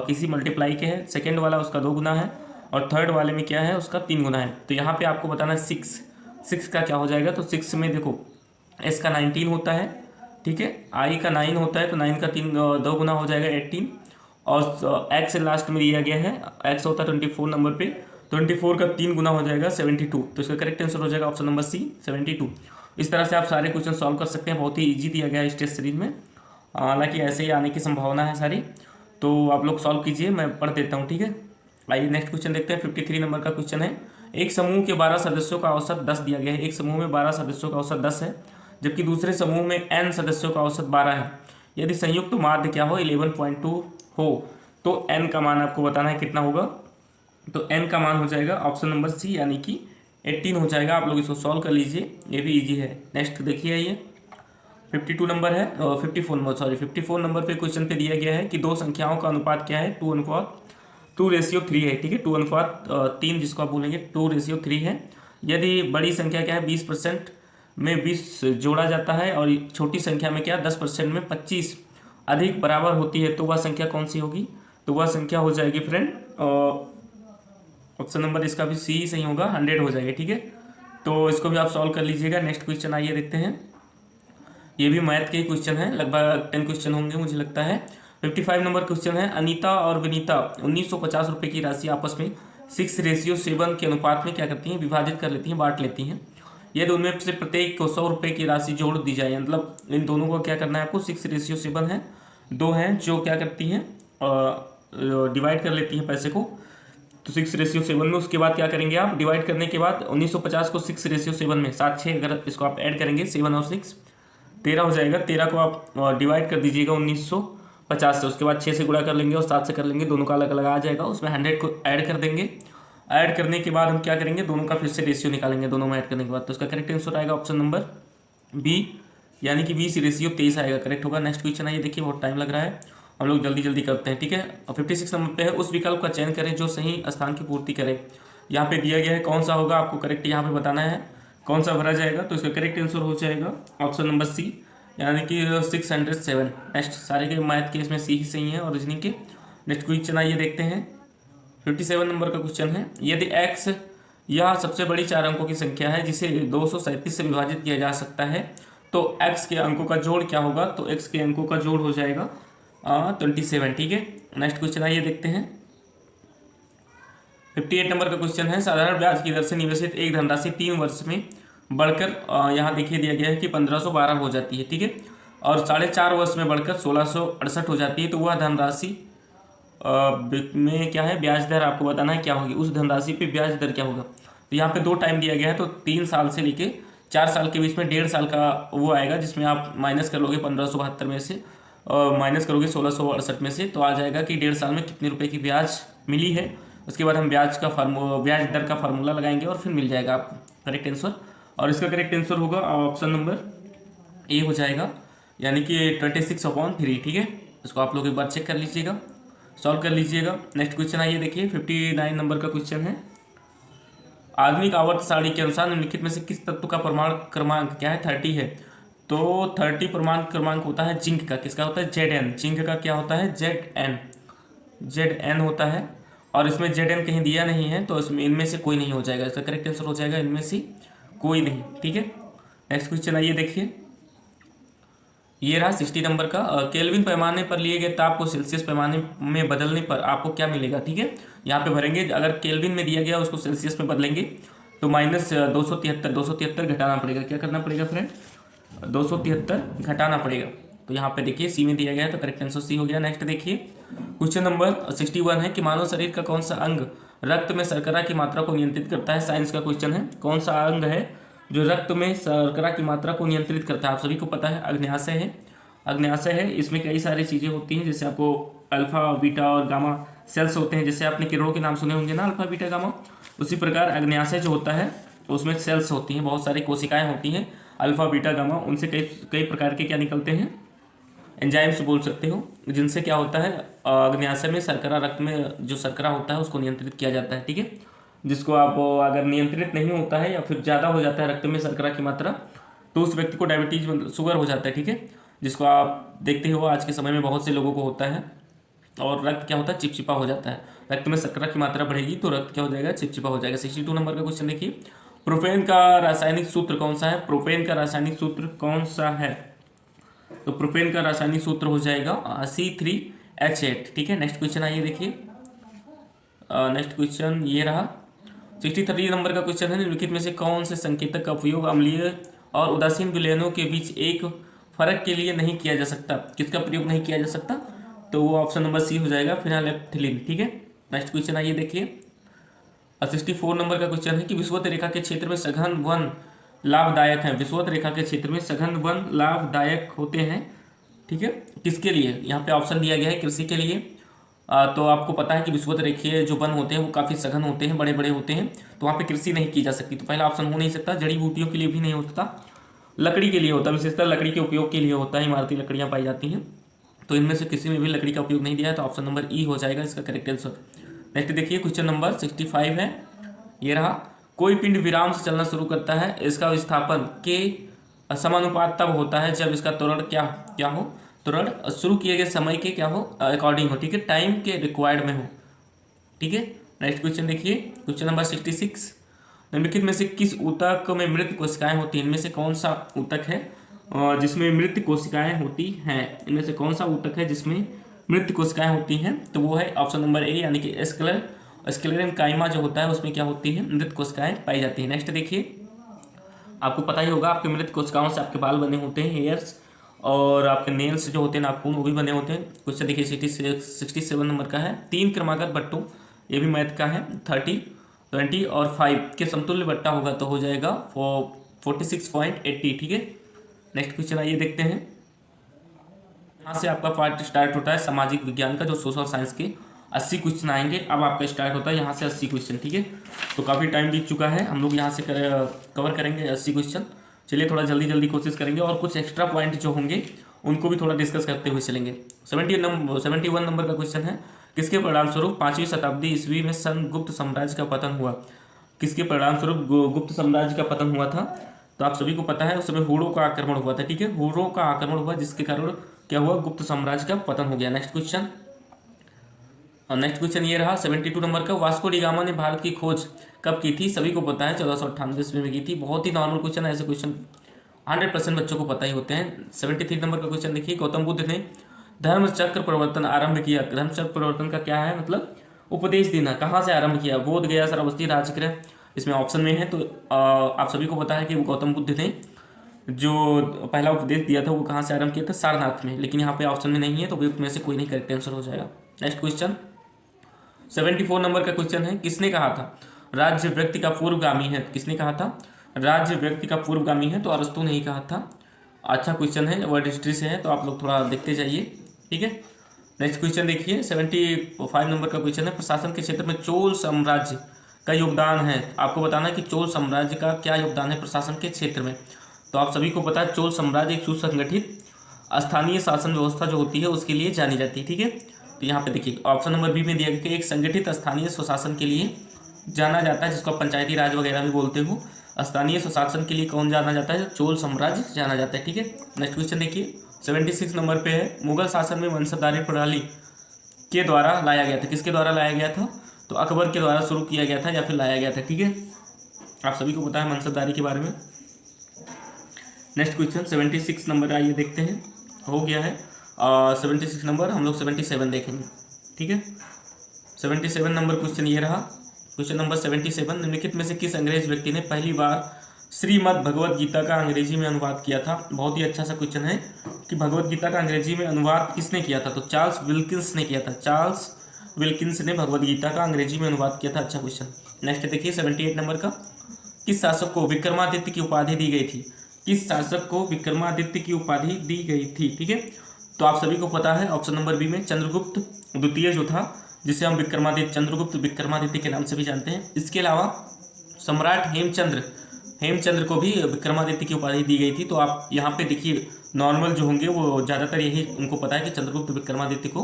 किसी मल्टीप्लाई के है, सेकेंड वाला उसका 2 गुना है, और थर्ड वाले में क्या है? उसका 3 गुना है। तो यहाँ पे आपको बताना है 6 का क्या हो जाएगा? तो 6 में देखो, एस का 19 होता है, ठीक है, आई का 9 होता है, तो 9 का 2 गुना हो जाएगा 18, और एक्स लास्ट में दिया गया है, एक्स होता है 24 नंबर पे, 24 का 3 गुना हो जाएगा 72। तो इसका करेक्ट आंसर हो जाएगा ऑप्शन नंबर सी, 72। इस तरह से आप सारे क्वेश्चन सॉल्व कर सकते हैं, बहुत ही ईजी दिया गया है इस टेस्ट सीरीज में, हालांकि ऐसे ही आने की संभावना है सारी। तो आप लोग सॉल्व कीजिए, मैं पढ़ देता हूँ। ठीक है, आइए नेक्स्ट क्वेश्चन देखते हैं। 53 नंबर का क्वेश्चन है, एक समूह के 12 सदस्यों का औसत 10 दिया गया है। एक समूह में 12 सदस्यों का औसत 10 है, जबकि दूसरे समूह में n सदस्यों का औसत 12 है। यदि संयुक्त माध्य क्या हो? 11.2 हो, तो n का मान आपको बताना है कितना होगा। तो n का मान हो जाएगा ऑप्शन नंबर सी, यानी कि 18 हो जाएगा। आप लोग इसको सॉल्व कर लीजिए, ये भी इजी है। नेक्स्ट देखिए, ये 52 नंबर है, 54 नंबर पे क्वेश्चन पे दिया गया है कि दो संख्याओं का अनुपात क्या है? 2:3 है। ठीक है, 2:3 जिसको आप बोलेंगे 2:3 है। यदि बड़ी संख्या क्या है? 20% में 20 जोड़ा जाता है, और छोटी संख्या में क्या 10% में 25 अधिक बराबर होती है, तो वह संख्या कौन सी होगी? तो वह संख्या हो जाएगी फ्रेंड, ऑप्शन नंबर इसका भी सी सही होगा, 100 हो जाएगा। ठीक है, तो इसको भी आप सॉल्व कर लीजिएगा। नेक्स्ट क्वेश्चन आइए देखते हैं। ये भी मैथ के ही क्वेश्चन है, लगभग 10 क्वेश्चन होंगे मुझे लगता है। 55 नंबर क्वेश्चन है, अनीता और विनीता 1950 रुपये की राशि आपस में 6:7 के अनुपात में क्या करती हैं, विभाजित कर लेती हैं, बांट लेती हैं। यदि उनमें से प्रत्येक को 100 रुपये की राशि जोड़ दी जाए, मतलब इन दोनों को क्या करना है आपको, 6:7 है, दो हैं जो क्या करती हैं, डिवाइड कर लेती हैं पैसे को, तो 6:7 में उसके बाद क्या करेंगे आप, डिवाइड करने के बाद 1950 को 6:7 में 7 6 अगर इसको आप ऐड करेंगे, 7 और 6 13 हो जाएगा। 13 को आप डिवाइड कर दीजिएगा 1950 से, उसके बाद 6 से गुणा कर लेंगे और 7 से कर लेंगे, दोनों का अलग अलग आ जाएगा। उसमें 100 को ऐड कर देंगे। ऐड करने के बाद हम क्या करेंगे, दोनों का फिर से रेशियो निकालेंगे, दोनों में ऐड करने के बाद। तो उसका करेक्ट आंसर आएगा ऑप्शन नंबर बी, यानी कि 20:23 आएगा, करेक्ट होगा। नेक्स्ट क्वेश्चन आइए देखिए, बहुत टाइम लग रहा है, हम लोग जल्दी जल्दी करते हैं। ठीक है, और 56 नंबर पे है, उस विकल्प का चयन करें जो सही स्थान की पूर्ति करे। यहाँ पे दिया गया है कौन सा होगा, आपको करेक्ट यहाँ पे बताना है कौन सा भरा जाएगा। तो इसका करेक्ट आंसर हो जाएगा ऑप्शन नंबर सी, यानी कि 607। नेक्स्ट सारे के मैथ के इसमें सी ही सही है और रीजनिंग के। नेक्स्ट क्वेश्चन आइए देखते हैं। 57 नंबर का क्वेश्चन है, यदि x यह सबसे बड़ी 4 अंकों की संख्या है जिसे 237 से विभाजित किया जा सकता है, तो x के अंकों का जोड़ क्या होगा, तो x के अंकों का जोड़ हो जाएगा 27। ठीक है, नेक्स्ट क्वेश्चन आइए देखते हैं। 58 नंबर का क्वेश्चन है, साधारण ब्याज की दर से निवेशित एक धनराशि 3 वर्ष में बढ़कर यहाँ देखिए दिया गया है कि 1512 हो जाती है। ठीक है, और 4.5 वर्ष में बढ़कर 1668 हो जाती है, तो वह धनराशि में क्या है, ब्याज दर आपको बताना है क्या होगी, उस धनराशि पे ब्याज दर क्या होगा। तो यहाँ पे 2 टाइम दिया गया है, तो 3 साल से लेके 4 साल के बीच में 1.5 साल का वो आएगा, जिसमें आप माइनस कर लोगे 1572 में से और माइनस करोगे 1668 में से, तो आ जाएगा कि 1.5 साल में कितने रुपए की ब्याज मिली है। उसके बाद हम ब्याज दर का फार्मूला लगाएंगे और फिर मिल जाएगा आपको करेक्ट आंसर। और इसका करेक्ट आंसर होगा ऑप्शन नंबर ए हो जाएगा, यानी कि 26/3। ठीक है, इसको आप लोग एक बार चेक कर लीजिएगा, सॉल्व कर लीजिएगा। नेक्स्ट क्वेश्चन आइए देखिए, 59 नंबर का क्वेश्चन है, आधुनिक आवर्त सारणी के अनुसार निम्नलिखित में से किस तत्व का परमाणु क्रमांक क्या है, 30 है। तो 30 परमाणु क्रमांक होता है जिंक का, किसका होता है, Zn। जिंक का क्या होता है, Zn होता है, और इसमें Zn कहीं दिया नहीं है, तो इसमें इनमें से कोई नहीं हो जाएगा, इसका करेक्ट आंसर हो जाएगा इनमें से कोई नहीं। ठीक है, नेक्स्ट क्वेश्चन आइए देखिए, ये रहा 60 नंबर का, केल्विन पैमाने पर लिए गए ताप को सेल्सियस पैमाने में बदलने पर आपको क्या मिलेगा। ठीक है, यहाँ पे भरेंगे, अगर केल्विन में दिया गया उसको सेल्सियस में बदलेंगे तो -273 घटाना पड़ेगा। क्या करना पड़ेगा फ्रेंड, 273 घटाना पड़ेगा। तो यहाँ पे देखिए सी में दिया गया है, तो करेक्ट आंसर सी हो गया। नेक्स्ट देखिए, क्वेश्चन नंबर 61 है कि मानव शरीर का कौन सा अंग रक्त में शर्करा की मात्रा को नियंत्रित करता है। साइंस का क्वेश्चन है, कौन सा अंग है जो रक्त में शर्करा की मात्रा को नियंत्रित करता है। आप सभी को पता है अग्न्याशय है, अग्न्याशय है। इसमें कई सारी चीज़ें होती हैं, जैसे आपको अल्फा बीटा और गामा सेल्स होते हैं, जैसे आपने किरणों के नाम सुने होंगे ना, अल्फा बीटा गामा। उसी प्रकार अग्न्याशय जो होता है उसमें सेल्स होती हैं, बहुत सारी कोशिकाएं होती हैं अल्फा बीटा गामा, उनसे कई प्रकार के क्या निकलते हैं, एंजाइम्स बोल सकते हो, जिनसे क्या होता है अग्न्याशय में शर्करा, रक्त में जो शर्करा होता है उसको नियंत्रित किया जाता है। ठीक है, जिसको आप अगर नियंत्रित नहीं होता है या फिर ज़्यादा हो जाता है रक्त में शर्करा की मात्रा, तो उस व्यक्ति को डायबिटीज शुगर हो जाता है। ठीक है, जिसको आप देखते हो आज के समय में बहुत से लोगों को होता है, और रक्त क्या होता है, चिपचिपा हो जाता है। रक्त में शर्करा की मात्रा बढ़ेगी तो रक्त क्या हो जाएगा, चिपचिपा हो जाएगा। 62 नंबर का क्वेश्चन देखिए, प्रोपेन का रासायनिक सूत्र कौन सा है। प्रोपेन का रासायनिक सूत्र कौन सा है, तो प्रोपेन का रासायनिक सूत्र हो जाएगा C3H8। ठीक है, नेक्स्ट क्वेश्चन आइए देखिए, नेक्स्ट क्वेश्चन ये रहा 63 नंबर का क्वेश्चन है, निम्नलिखित में से कौन से संकेतक का उपयोग अम्लीय और उदासीन विलयनों के बीच एक फर्क के लिए नहीं किया जा सकता। किसका प्रयोग नहीं किया जा सकता, तो वो ऑप्शन नंबर सी हो जाएगा, फिनाइलएथिलीन। ठीक है, नेक्स्ट क्वेश्चन आइए देखिए, 64 नंबर का क्वेश्चन है कि विषुवत रेखा के क्षेत्र में सघन वन लाभदायक है। विषुवत रेखा के क्षेत्र में सघन वन लाभदायक होते हैं। ठीक है, किसके लिए, यहाँ पे ऑप्शन दिया गया है कृषि के लिए। तो आपको पता है कि विषुवत रेखीय जो वन होते हैं वो काफ़ी सघन होते हैं, बड़े बड़े होते हैं, तो वहाँ पे कृषि नहीं की जा सकती, तो पहला ऑप्शन हो नहीं सकता। जड़ी बूटियों के लिए भी नहीं होता, लकड़ी के लिए होता, विशेषकर लकड़ी के उपयोग के लिए होता है, इमारती लकड़ियाँ पाई जाती हैं, तो इनमें से किसी में भी लकड़ी का उपयोग नहीं दिया है, तो ऑप्शन नंबर ई हो जाएगा इसका करेक्ट आंसर। नेक्स्ट देखिए, क्वेश्चन नंबर 65 है, ये रहा, कोई पिंड विराम से चलना शुरू करता है, इसका विस्थापन के समानुपात तब होता है जब इसका त्वरण क्या हो, तुरंत शुरू किए गए समय के क्या हो, अकॉर्डिंग हो, ठीक है, टाइम के रिक्वायर्ड में हो, ठीक है। नेक्स्ट क्वेश्चन देखिए, क्वेश्चन नंबर 66, निम्नलिखित में से किस ऊतक में मृत कोशिकाएं होती हैं? इनमें से कौन सा ऊतक है जिसमें मृत कोशिकाएं होती हैं? इनमें से कौन सा ऊतक है जिसमें मृत कोशिकाएं होती हैं? तो वो है ऑप्शन नंबर ए, यानी कि स्क्लेरेंकाइमा जो होता है उसमें क्या होती है, मृत कोशिकाएं पाई जाती हैं। नेक्स्ट देखिए, आपको पता ही होगा आपके मृत कोशिकाओं से आपके बाल बने होते हैं, हेयर्स, और आपके नेल्स जो होते हैं, नाखून, वो भी बने होते हैं। क्वेश्चन देखिए 67 नंबर का है, 3 क्रमागत बट्टों, ये भी मैथ का है, 30, 20 और 5 के समतुल्य बट्टा होगा तो हो जाएगा 46.80, ठीक है। नेक्स्ट क्वेश्चन आइए देखते हैं। यहाँ से आपका पार्ट स्टार्ट होता है सामाजिक विज्ञान का, जो सोशल साइंस के 80 क्वेश्चन आएंगे। अब आपका स्टार्ट होता है यहाँ से 80 क्वेश्चन, ठीक है। तो काफ़ी टाइम बीत चुका है, हम लोग यहाँ से कवर करेंगे 80 क्वेश्चन। चलिए थोड़ा जल्दी जल्दी कोशिश करेंगे, और कुछ एक्स्ट्रा पॉइंट जो होंगे उनको भी थोड़ा डिस्कस करते हुए चलेंगे। 71 नंबर का क्वेश्चन है, किसके परिणामस्वरूप 5वीं शताब्दी ईस्वी में सन गुप्त साम्राज्य का पतन हुआ? किसके परिणामस्वरूप गुप्त साम्राज्य का पतन हुआ था? तो आप सभी को पता है उस समय हुड़ों का आक्रमण हुआ था, ठीक है। हुड़ों का आक्रमण हुआ जिसके कारण क्या हुआ, गुप्त साम्राज्य का पतन हो गया। नेक्स्ट क्वेश्चन ये रहा 72 नंबर का, वास्को डी गामा ने भारत की खोज कब की थी? सभी को पता है 1498 ईस्वी में की थी। बहुत ही नॉर्मल क्वेश्चन है, ऐसे क्वेश्चन 100% बच्चों को पता ही होते हैं। 73 नंबर का क्वेश्चन देखिए, गौतम बुद्ध ने धर्म चक्र परिवर्तन आरंभ किया। धर्म चक्र परिवर्तन का क्या है मतलब, उपदेश देना। कहाँ से आरंभ किया? बोध गया, श्रावस्ती, राजगृह, इसमें ऑप्शन में है। तो आप सभी को पता है कि गौतम बुद्ध ने जो पहला उपदेश दिया था वो कहाँ से आरंभ किया था? सारनाथ में, लेकिन यहाँ पे ऑप्शन में नहीं है, तो उपयुक्त में से कोई नहीं करेक्ट आंसर हो जाएगा। नेक्स्ट क्वेश्चन 74 नंबर का क्वेश्चन है, किसने कहा था राज्य व्यक्ति का पूर्वगामी है? किसने कहा था राज्य व्यक्ति का पूर्वगामी है? तो अरस्तु ने ही कहा था। अच्छा क्वेश्चन है, वर्ड हिस्ट्री से है, तो आप लोग थोड़ा देखते जाइए, ठीक है। नेक्स्ट क्वेश्चन देखिए 75 नंबर का क्वेश्चन है, प्रशासन के क्षेत्र में चोल साम्राज्य का योगदान है। आपको बताना है कि चोल साम्राज्य का क्या योगदान है प्रशासन के क्षेत्र में। तो आप सभी को पता है चोल साम्राज्य एक सुसंगठित स्थानीय शासन व्यवस्था जो होती है उसके लिए जानी जाती है, ठीक है। तो यहाँ पे देखिए ऑप्शन नंबर बी में दिया गया कि एक संगठित स्थानीय स्वशासन के लिए जाना जाता है, जिसको आप पंचायती राज वगैरह भी बोलते हो। स्थानीय स्वशासन के लिए कौन जाना जाता है? चोल साम्राज्य जाना जाता है, ठीक है। नेक्स्ट क्वेश्चन देखिए 76 नंबर पे है, मुगल शासन में वंशधारी प्रणाली के द्वारा लाया गया था। किसके द्वारा लाया गया था? तो अकबर के द्वारा शुरू किया गया था या फिर लाया गया था, ठीक है। आप सभी को पता है वंशधारी के बारे में। नेक्स्ट क्वेश्चन 76 नंबर आइए देखते हैं, हो गया है 76 नंबर, हम लोग 77 देखेंगे, ठीक है। 77 नंबर क्वेश्चन ये रहा, क्वेश्चन नंबर 77, निम्नलिखित में से किस अंग्रेज व्यक्ति ने पहली बार श्रीमद् भगवद गीता का अंग्रेजी में अनुवाद किया था? बहुत ही अच्छा सा क्वेश्चन है कि भगवद गीता का अंग्रेजी में अनुवाद किसने किया था? तो चार्ल्स विल्किंस ने किया था। चार्ल्स विल्किंस ने भगवद गीता का अंग्रेजी में अनुवाद किया था। अच्छा क्वेश्चन। नेक्स्ट देखिए 78 नंबर का, किस शासक को विक्रमादित्य की उपाधि दी गई थी? किस शासक को विक्रमादित्य की उपाधि दी गई थी, ठीक है। तो आप सभी को पता है ऑप्शन नंबर बी में चंद्रगुप्त द्वितीय जो था, जिसे हम चंद्रगुप्त विक्रमादित्य के नाम से भी जानते हैं। इसके अलावा सम्राट हेमचंद्र को भी विक्रमादित्य की उपाधि दी गई थी। तो आप यहाँ पे देखिए नॉर्मल जो होंगे वो ज़्यादातर यही उनको पता है कि चंद्रगुप्त विक्रमादित्य को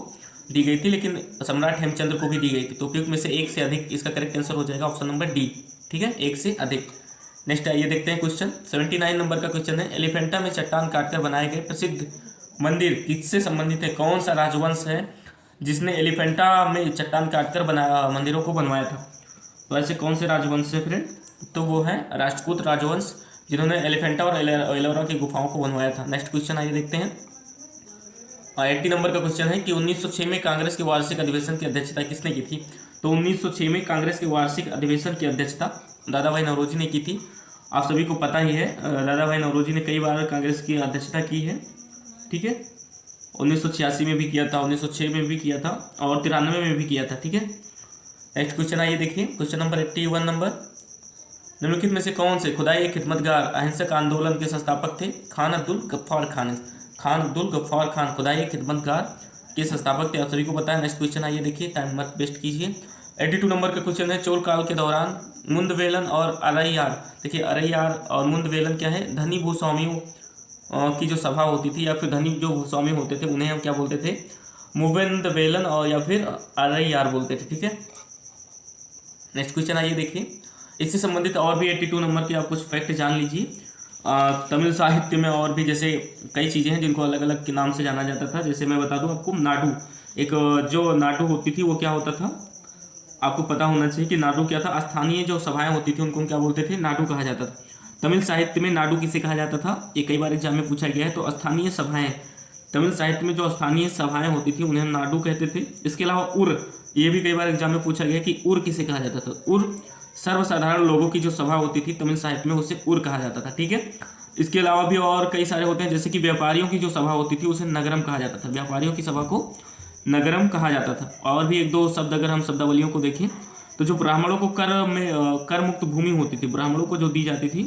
दी गई थी, लेकिन सम्राट हेमचंद्र को भी दी गई थी। तो उपयुक्त में से एक से अधिक, इसका करेक्ट आंसर हो जाएगा ऑप्शन नंबर डी, ठीक है, एक से अधिक। नेक्स्ट आइए देखते हैं क्वेश्चन 79 नंबर का क्वेश्चन है, एलिफेंटा में चट्टान काटकर बनाए गए प्रसिद्ध मंदिर किससे संबंधित है? कौन सा राजवंश है जिसने एलिफेंटा में चट्टान काटकर मंदिरों को बनवाया था? तो ऐसे कौन से राजवंश है फ्रेंड? तो वो है राष्ट्रकूट राजवंश, जिन्होंने एलिफेंटा और एलोरा की गुफाओं को बनवाया था। नेक्स्ट क्वेश्चन आइए देखते हैं 80 नंबर का क्वेश्चन है कि 1906 में कांग्रेस के वार्षिक अधिवेशन की अध्यक्षता किसने की थी? तो 1906 में कांग्रेस के वार्षिक अधिवेशन की अध्यक्षता दादा भाई नौरोजी ने की थी। आप सभी को पता ही है दादा भाई नौरोजी ने कई बार कांग्रेस की अध्यक्षता की है, ठीक है। 1986 में भी किया था, 1906 में भी किया था और 93 में भी किया था, ठीक है। नेक्स्ट क्वेश्चन आइए देखिए क्वेश्चन नंबर 81 नंबर, निम्नलिखित में से कौन से खुदाई खिदमतगार अहिंसक आंदोलन के संस्थापक थे? खान अब्दुल गफ्फार खान खुदाई खिदमतगार के संस्थापक थे। आप सभी को पता है। नेक्स्ट क्वेश्चन आइए देखिए, टाइम मत वेस्ट कीजिए। 82 नंबर का क्वेश्चन है, चोल काल के दौरान मुंदवेलन और अरैयार, देखिए अरैयार और मुंदवेलन क्या है? धनी भूस्वामियों की जो सभा होती थी या फिर धनी जो भूस्वामी होते थे उन्हें हम क्या बोलते थे? मुंदवेलन और या फिर अरैयार बोलते थे, ठीक है। नेक्स्ट क्वेश्चन आइए देखिए, इससे संबंधित और भी 82 नंबर के आप कुछ फैक्ट जान लीजिए। तमिल साहित्य में और भी जैसे कई चीज़ें हैं जिनको अलग अलग के नाम से जाना जाता था। जैसे मैं बता दूं आपको, नाडु, एक जो नाडु होती थी वो क्या होता था, आपको पता होना चाहिए कि नाडु क्या था। स्थानीय जो सभाएं होती थी उनको क्या बोलते थे, नाडु कहा जाता था। तमिल साहित्य में नाडु किसे कहा जाता था, ये कई बार एग्जाम में पूछा गया है। तो स्थानीय सभाएं, तमिल साहित्य में जो स्थानीय सभाएं होती थी उन्हें नाडु कहते थे। इसके अलावा उर, ये भी कई बार एग्जाम में पूछा गया कि उर किसे कहा जाता था। उर सर्वसाधारण लोगों की जो सभा होती थी तमिल साहित्य में, उसे उर कहा जाता था, ठीक है। इसके अलावा भी और कई सारे होते हैं, जैसे कि व्यापारियों की जो सभा होती थी उसे नगरम कहा जाता था। व्यापारियों की सभा को नगरम कहा जाता था। और भी एक दो शब्द अगर हम शब्दावलियों को देखें तो जो ब्राह्मणों को कर मुक्त भूमि होती थी, ब्राह्मणों को जो दी जाती थी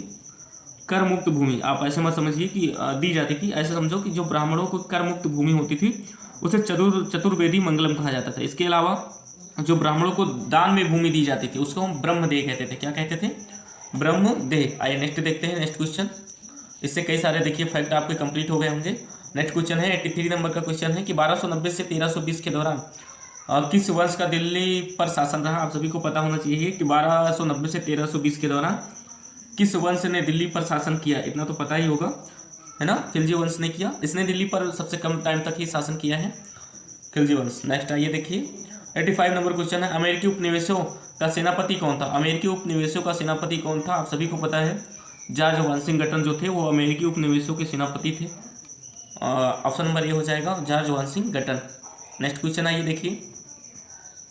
कर मुक्त भूमि, आप ऐसे मत समझिए कि दी जाती थी, ऐसे समझो कि जो ब्राह्मणों को कर मुक्त भूमि होती थी उसे चतुर्वेदी मंगलम कहा जाता था। इसके अलावा जो ब्राह्मणों को दान में भूमि दी जाती थी उसको हम ब्रह्मदेह कहते थे। क्या कहते थे, ब्रह्मदेह। आइए नेक्स्ट देखते हैं, नेक्स्ट क्वेश्चन। इससे कई सारे देखिए फैक्ट आपके कंप्लीट हो गए होंगे। नेक्स्ट क्वेश्चन है 83 नंबर का क्वेश्चन है कि 1290 से 1320 के दौरान किस वर्ष का दिल्ली पर शासन रहा। आप सभी को पता होना चाहिए कि 1290 से 1320 के दौरान किस वंश ने दिल्ली पर शासन किया, इतना तो पता ही होगा, है ना। खिलजी वंश ने किया, इसने दिल्ली पर सबसे कम टाइम तक ही शासन किया है, खिलजी वंश। नेक्स्ट आइए देखिए 85 नंबर क्वेश्चन है, अमेरिकी उपनिवेशों का सेनापति कौन था। अमेरिकी उपनिवेशों का सेनापति कौन था, आप सभी को पता है जॉर्ज वाशिंगटन जो थे वो अमेरिकी उपनिवेशों के सेनापति थे। ऑप्शन नंबर ए हो जाएगा, जॉर्ज वाशिंगटन। नेक्स्ट क्वेश्चन आइए देखिए,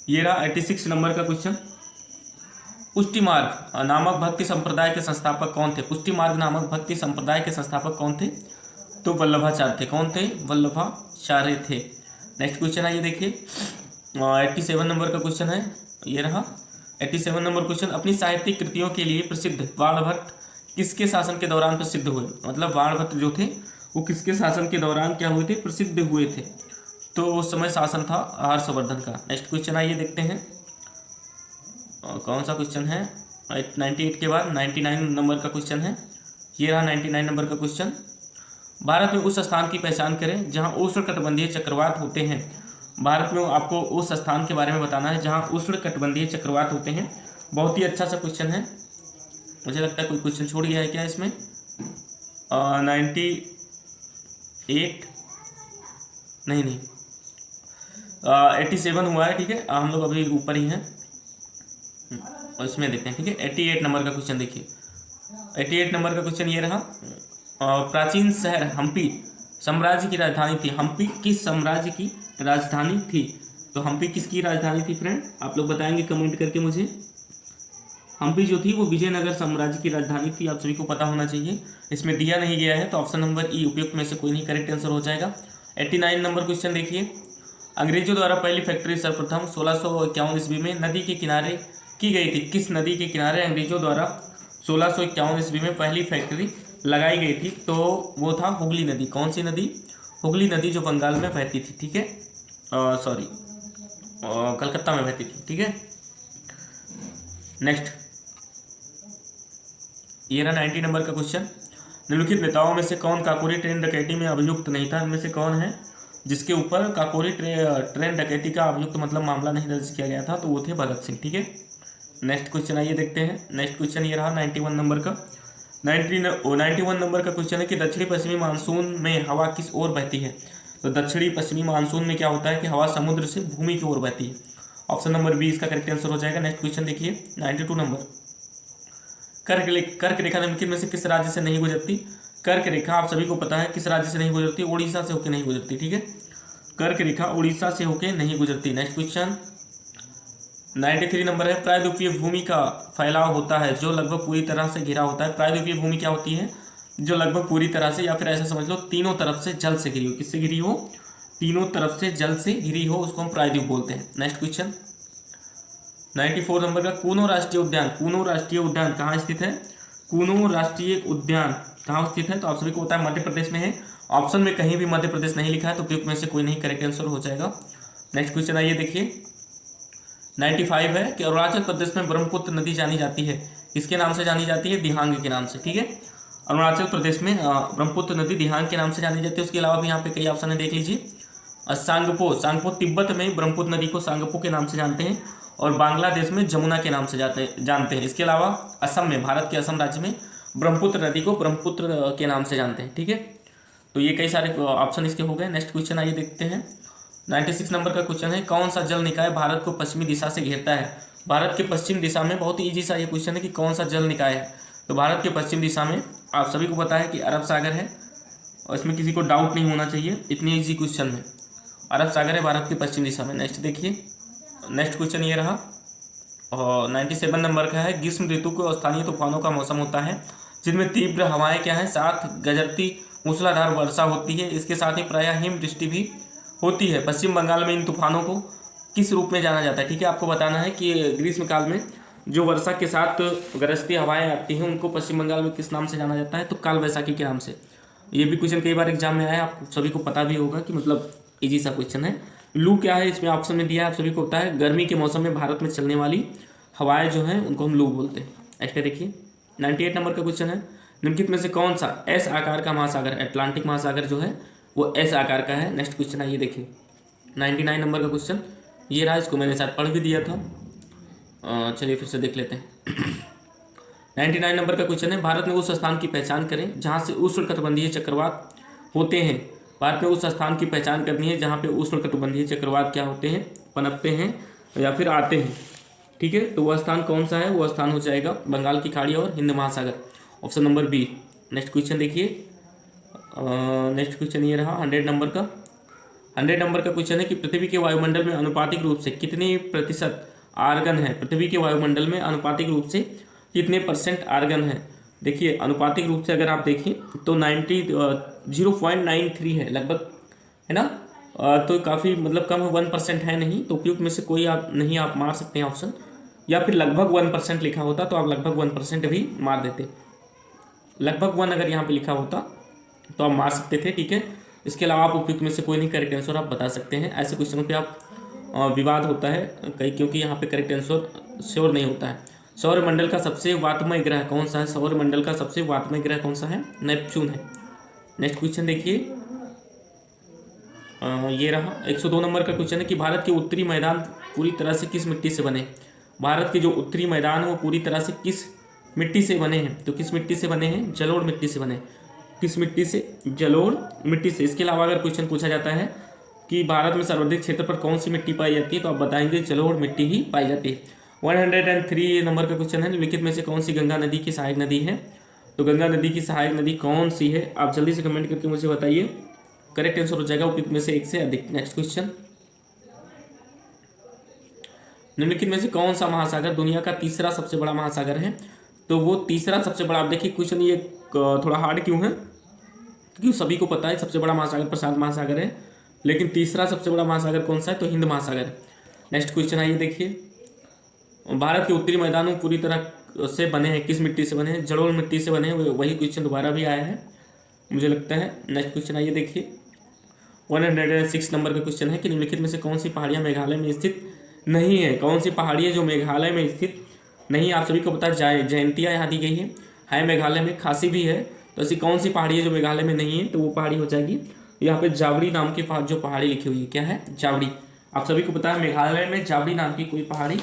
ये रहा 86 नंबर का क्वेश्चन। पुष्टि मार्ग नामक भक्ति संप्रदाय के संस्थापक कौन थे। पुष्टि मार्ग नामक भक्ति संप्रदाय के संस्थापक कौन थे, तो वल्लभाचार्य थे। कौन थे, वल्लभाचार्य थे। नेक्स्ट क्वेश्चन आइए देखिए 87 नंबर का क्वेश्चन है, ये रहा 87 नंबर क्वेश्चन। अपनी साहित्यिक कृतियों के लिए प्रसिद्ध बाणभट्ट किसके शासन के दौरान प्रसिद्ध हुए। मतलब बाणभट्ट जो थे वो किसके शासन के दौरान क्या हुए थे, प्रसिद्ध हुए थे। तो उस समय शासन था हर्षवर्धन का। नेक्स्ट क्वेश्चन आइए देखते हैं, कौन सा क्वेश्चन है 98 के बाद 99 नंबर का क्वेश्चन है, ये रहा 99 नंबर का क्वेश्चन। भारत में उस स्थान की पहचान करें जहां उष्णकटिबंधीय चक्रवात होते हैं। भारत में आपको उस स्थान के बारे में बताना है जहां उष्णकटिबंधीय चक्रवात होते हैं। बहुत ही अच्छा सा क्वेश्चन है, मुझे लगता है कोई क्वेश्चन छोड़ गया है क्या इसमें। 98 नहीं 87 हुआ है, ठीक है। हम लोग अभी ऊपर ही हैं, इसमें देखते हैं, ठीक है। 88 नंबर का क्वेश्चन देखिए, 88 नंबर का क्वेश्चन ये रहा। प्राचीन शहर हम्पी साम्राज्य की राजधानी थी। हम्पी किस साम्राज्य की राजधानी थी, तो हम्पी किसकी राजधानी थी फ्रेंड, आप लोग बताएंगे कमेंट करके मुझे। हम्पी जो थी वो विजयनगर साम्राज्य की राजधानी थी, आप सभी को पता होना चाहिए। इसमें दिया नहीं गया है तो ऑप्शन नंबर ई उपयुक्त में से कोई नहीं करेक्ट आंसर हो जाएगा। 89 नंबर क्वेश्चन देखिए, अंग्रेजों द्वारा पहली फैक्ट्री सर्वप्रथम 1651 ईस्वी में नदी के किनारे की गई थी। किस नदी के किनारे अंग्रेजों द्वारा 1651 ईस्वी में पहली फैक्ट्री लगाई गई थी, तो वो था हुगली नदी। कौन सी नदी, हुगली नदी जो बंगाल में बहती थी, ठीक है, सॉरी कलकत्ता में बहती थी, ठीक है। नेक्स्ट ये रहा 90 नंबर का क्वेश्चन। निम्नलिखित नेताओं में से कौन काकोरी ट्रेन डकैती में अभियुक्त नहीं था। इनमें से कौन है जिसके ऊपर काकोरी ट्रेन डकैती का अभियुक्त मतलब मामला नहीं दर्ज किया गया था, तो वो थे भगत सिंह, ठीक है। नेक्स्ट क्वेश्चन आइए देखते हैं। नेक्स्ट क्वेश्चन ये रहा 91 नंबर का। 91 नंबर का क्वेश्चन है कि दक्षिणी पश्चिमी मानसून में हवा किस ओर बहती है। तो दक्षिणी पश्चिमी मानसून में क्या होता है कि हवा समुद्र से भूमि की ओर बहती है। ऑप्शन नंबर बी इसका करेक्ट आंसर हो जाएगा। नेक्स्ट क्वेश्चन देखिए 92 नंबर। कर्क रेखा निम्नलिखित में से किस राज्य से नहीं गुजरती। कर्क रेखा आप सभी को पता है किस राज्य से नहीं गुजरती, उड़ीसा से होकर नहीं गुजरती, ठीक है। कर्क रेखा उड़ीसा से होकर नहीं गुजरती। नेक्स्ट क्वेश्चन 93 नंबर है। प्रायद्वीपीय भूमि का फैलाव होता है जो लगभग पूरी तरह से घिरा होता है। प्रायद्वीपीय भूमि क्या होती है, जो लगभग पूरी तरह से, या फिर ऐसा समझ लो तीनों तरफ से जल से घिरी हो। किससे घिरी हो, तीनों तरफ से जल से घिरी हो, उसको हम प्रायद्वीप बोलते हैं। नेक्स्ट क्वेश्चन 94 नंबर का। कूनो राष्ट्रीय उद्यान, कूनो राष्ट्रीय उद्यान कहाँ स्थित है। कूनो राष्ट्रीय उद्यान कहाँ स्थित है, तो आप सभी को पता है मध्य प्रदेश में है। ऑप्शन में कहीं भी मध्य प्रदेश नहीं लिखा है तो उपयुक्त में से कोई नहीं करेक्ट आंसर हो जाएगा। नेक्स्ट क्वेश्चन आइए देखिए 95 है कि अरुणाचल प्रदेश में ब्रह्मपुत्र नदी जानी जाती है, किसके नाम से जानी जाती है, दिहांग के नाम से, ठीक है। अरुणाचल प्रदेश में ब्रह्मपुत्र नदी दिहांग के नाम से जानी जाती है। उसके अलावा भी यहाँ पे कई ऑप्शन है, देख लीजिए। सांगपो तिब्बत में ब्रह्मपुत्र नदी को सांगपो के नाम से जानते हैं और बांग्लादेश में जमुना के नाम से जानते हैं। इसके अलावा असम में, भारत के असम राज्य में ब्रह्मपुत्र नदी को ब्रह्मपुत्र के नाम से जानते हैं। ठीक है, तो ये कई सारे ऑप्शन इसके हो गए। नेक्स्ट क्वेश्चन आइए देखते हैं। 96 नंबर का क्वेश्चन है, कौन सा जल निकाय भारत को पश्चिमी दिशा से घेरता है? भारत के पश्चिम दिशा में, बहुत ही ईजी सा ये क्वेश्चन है कि कौन सा जल निकाय है। तो भारत के पश्चिम दिशा में आप सभी को पता है कि अरब सागर है, और इसमें किसी को डाउट नहीं होना चाहिए, इतनी ईजी क्वेश्चन में अरब सागर है भारत के पश्चिम दिशा में। नेक्स्ट देखिए, नेक्स्ट क्वेश्चन ये रहा, और 97 नंबर का है, ग्रीष्म ऋतु को स्थानीय तूफानों का मौसम होता है जिनमें तीव्र हवाएं क्या है, साथ गरजती मूसलाधार वर्षा होती है, इसके साथ ही प्रायः हिमवृष्टि भी होती है। पश्चिम बंगाल में इन तूफानों को किस रूप में जाना जाता है? ठीक है, आपको बताना है कि ग्रीष्म काल में जो वर्षा के साथ गरजती हवाएं आती हैं उनको पश्चिम बंगाल में किस नाम से जाना जाता है? तो काल वैसाखी के नाम से। ये भी क्वेश्चन कई बार एग्जाम में आया, आप सभी को पता भी होगा कि मतलब ईजी सा क्वेश्चन है। लू क्या है इसमें ऑप्शन में दिया है, आप सभी को पता है, गर्मी के मौसम में भारत में चलने वाली हवाएं जो हैं उनको हम लू बोलते हैं। ऐसे देखिए 98 नंबर का क्वेश्चन है, निम्नलिखित में से कौन सा एस आकार का महासागर, अटलांटिक महासागर जो है वो एस आकार का है? नेक्स्ट क्वेश्चन आइए देखिए 99 नंबर का क्वेश्चन ये रहा, इसको मैंने शायद पढ़ भी दिया था, चलिए फिर से देख लेते हैं। 99 नंबर का क्वेश्चन है, भारत में उस स्थान की पहचान करें जहाँ से उष्णकटिबंधीय चक्रवात होते हैं। भारत में उस स्थान की पहचान करनी है जहाँ पे उष्णकटिबंधीय चक्रवात क्या होते हैं, पनपते हैं या फिर आते हैं। ठीक है, तो वह स्थान कौन सा है? वह स्थान हो जाएगा बंगाल की खाड़ी और हिंद महासागर, option number B. Next question देखिए, नेक्स्ट क्वेश्चन ये रहा 100 नंबर का। 100 नंबर का क्वेश्चन है कि पृथ्वी के वायुमंडल में आनुपातिक रूप से कितने प्रतिशत आर्गन है? पृथ्वी के वायुमंडल में आनुपातिक रूप से कितने % आर्गन है? देखिए अनुपातिक रूप से अगर आप देखें तो 0.93 है लगभग, है ना, तो काफ़ी मतलब कम है, 1% है नहीं, तो उपयुक्त में से कोई आप नहीं आप मार सकते हैं ऑप्शन, या फिर लगभग 1% लिखा होता तो आप लगभग 1% भी मार देते, लगभग 1 अगर यहाँ पे लिखा होता तो आप मार सकते थे। ठीक है, इसके अलावा आप उपयुक्त में से कोई नहीं करेक्ट आंसर आप बता सकते हैं। ऐसे क्वेश्चनों पे आप विवाद होता है कई, क्योंकि यहाँ पे करेक्ट आंसर श्योर नहीं होता है। सौरमंडल का सबसे वातमय ग्रह कौन सा है? सौरमंडल का सबसे वातमय ग्रह कौन सा है? नेपच्यून है। नेक्स्ट क्वेश्चन देखिए, ये रहा 102 नंबर का क्वेश्चन है कि भारत के उत्तरी मैदान पूरी तरह से किस मिट्टी से बने? भारत के जो उत्तरी मैदान है वो पूरी तरह से किस मिट्टी से बने हैं? तो किस मिट्टी से बने हैं? जलोढ़ मिट्टी से बने। किस मिट्टी से? जलोढ़ मिट्टी से। इसके अलावा अगर क्वेश्चन पूछा जाता है कि भारत में सर्वाधिक क्षेत्र पर कौन सी मिट्टी पाई जाती है, तो आप बताएंगे जलोढ़ मिट्टी ही पाई जाती है। 103 नंबर का क्वेश्चन है, निम्नलिखित में से कौन सी गंगा नदी की सहायक नदी है? तो गंगा नदी की सहायक नदी कौन सी है? आप जल्दी से कमेंट करके मुझे बताइए, करेक्ट आंसर हो जाएगा उपयुक्त में से एक से अधिक। नेक्स्ट क्वेश्चन, निम्नलिखित में से कौन सा महासागर दुनिया का तीसरा सबसे बड़ा महासागर है? तो वो तीसरा सबसे बड़ा, आप देखिए क्वेश्चन ये थोड़ा हार्ड क्यों है, क्योंकि सभी को पता है सबसे बड़ा महासागर प्रशांत महासागर है, लेकिन तीसरा सबसे बड़ा महासागर कौन सा है? तो हिंद महासागर। नेक्स्ट क्वेश्चन आइए देखिए, भारत के उत्तरी मैदानों पूरी तरह से बने हैं किस मिट्टी से बने हैं? जलोढ़ मिट्टी से बने हैं। वही क्वेश्चन दोबारा भी आया है मुझे लगता है। नेक्स्ट क्वेश्चन आइए देखिए, 106 नंबर का क्वेश्चन है कि निम्नलिखित में से कौन सी पहाड़ियाँ मेघालय में स्थित नहीं है? कौन सी पहाड़ी है जो मेघालय में स्थित नहीं? आप सभी को पता है जयंतिया यहाँ दी गई है मेघालय में, खासी भी है, तो ऐसी कौन सी पहाड़ी है जो मेघालय में नहीं है? तो वो पहाड़ी हो जाएगी यहाँ पे जावड़ी नाम की जो पहाड़ी लिखी हुई है, क्या है? जावड़ी। आप सभी को पता है मेघालय में जावड़ी नाम की कोई पहाड़ी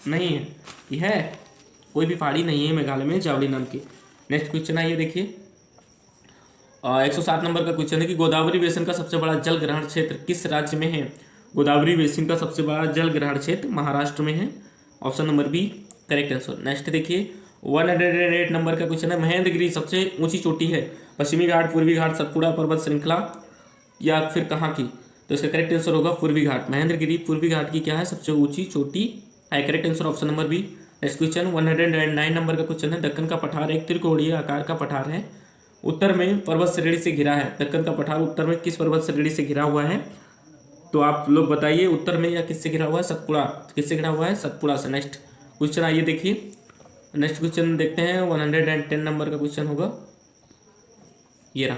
नहीं है, ये है कोई भी पहाड़ी नहीं है मेघालय में जावड़ी नाम की। नेक्स्ट क्वेश्चन आइए देखिए, 107 नंबर का क्वेश्चन है कि गोदावरी बेसिन का सबसे बड़ा जल ग्रहण क्षेत्र किस राज्य में है? गोदावरी बेसिन का सबसे बड़ा जल ग्रहण क्षेत्र महाराष्ट्र में है, option number B correct answer. Next देखिए, 108 नंबर का क्वेश्चन है, महेंद्रगिरी सबसे ऊंची चोटी है पश्चिमी घाट, पूर्वी घाट, सतपुड़ा पर्वत श्रृंखला या फिर कहाँ की? तो इसका करेक्ट आंसर होगा पूर्वी घाट। महेंद्रगिरी पूर्वी घाट की क्या है? सबसे ऊंची चोटी है, correct answer option number B. Next question 109 number का क्वेश्चन है, दक्कन का पठार एक त्रिकोणीय आकार का पठार है, उत्तर में पर्वत श्रेणी से घिरा है। दक्कन का पठार उत्तर में किस पर्वत श्रेणी से घिरा हुआ है? तो आप लोग बताइए, उत्तर में या किससे घिरा हुआ है? सतपुड़ा। किससे घिरा हुआ है? सतपुड़ा से। नेक्स्ट क्वेश्चन आइए देखिए, नेक्स्ट क्वेश्चन देखते हैं, 110 नंबर का क्वेश्चन होगा, ये रहा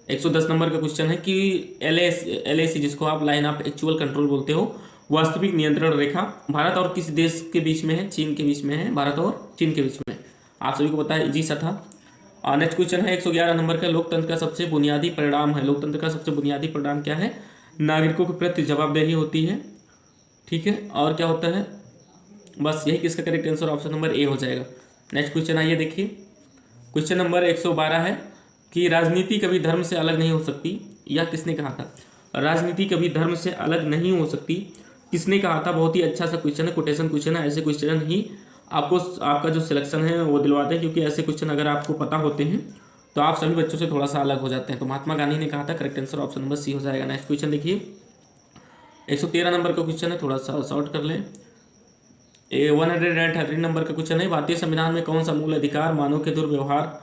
110 नंबर का क्वेश्चन है कि LAC जिसको आप लाइन ऑफ एक्चुअल कंट्रोल बोलते हो, वास्तविक नियंत्रण रेखा भारत और किस देश के बीच में है? चीन के बीच में है, भारत और चीन के बीच में। आप सभी को पता है, इजी सा था। नेक्स्ट क्वेश्चन है 111 नंबर का, लोकतंत्र का सबसे बुनियादी परिणाम है। लोकतंत्र का सबसे बुनियादी परिणाम क्या है? नागरिकों के प्रति जवाबदेही होती है, ठीक है, और क्या होता है? बस यही किसका करेक्ट आंसर ऑप्शन नंबर ए हो जाएगा। नेक्स्ट क्वेश्चन आइए देखिए, क्वेश्चन नंबर 112 है कि राजनीति कभी धर्म से अलग नहीं हो सकती, यह किसने कहा था? राजनीति कभी धर्म से अलग नहीं हो सकती, किसने कहा था? बहुत ही अच्छा सा क्वेश्चन है, कोटेशन क्वेश्चन है। ऐसे क्वेश्चन ही आपको आपका जो सिलेक्शन है वो दिलवाते हैं, क्योंकि ऐसे क्वेश्चन अगर आपको पता होते हैं तो आप सभी बच्चों से थोड़ा सा अलग हो जाते हैं। तो महात्मा गांधी ने कहा था, correct answer option number C हो जाएगा। नेक्स्ट क्वेश्चन देखिए, 113 नंबर का क्वेश्चन है, थोड़ा सा शॉर्ट कर लें। 113 नंबर का क्वेश्चन है, भारतीय संविधान में कौन सा मूल अधिकार मानव के दुर्व्यवहार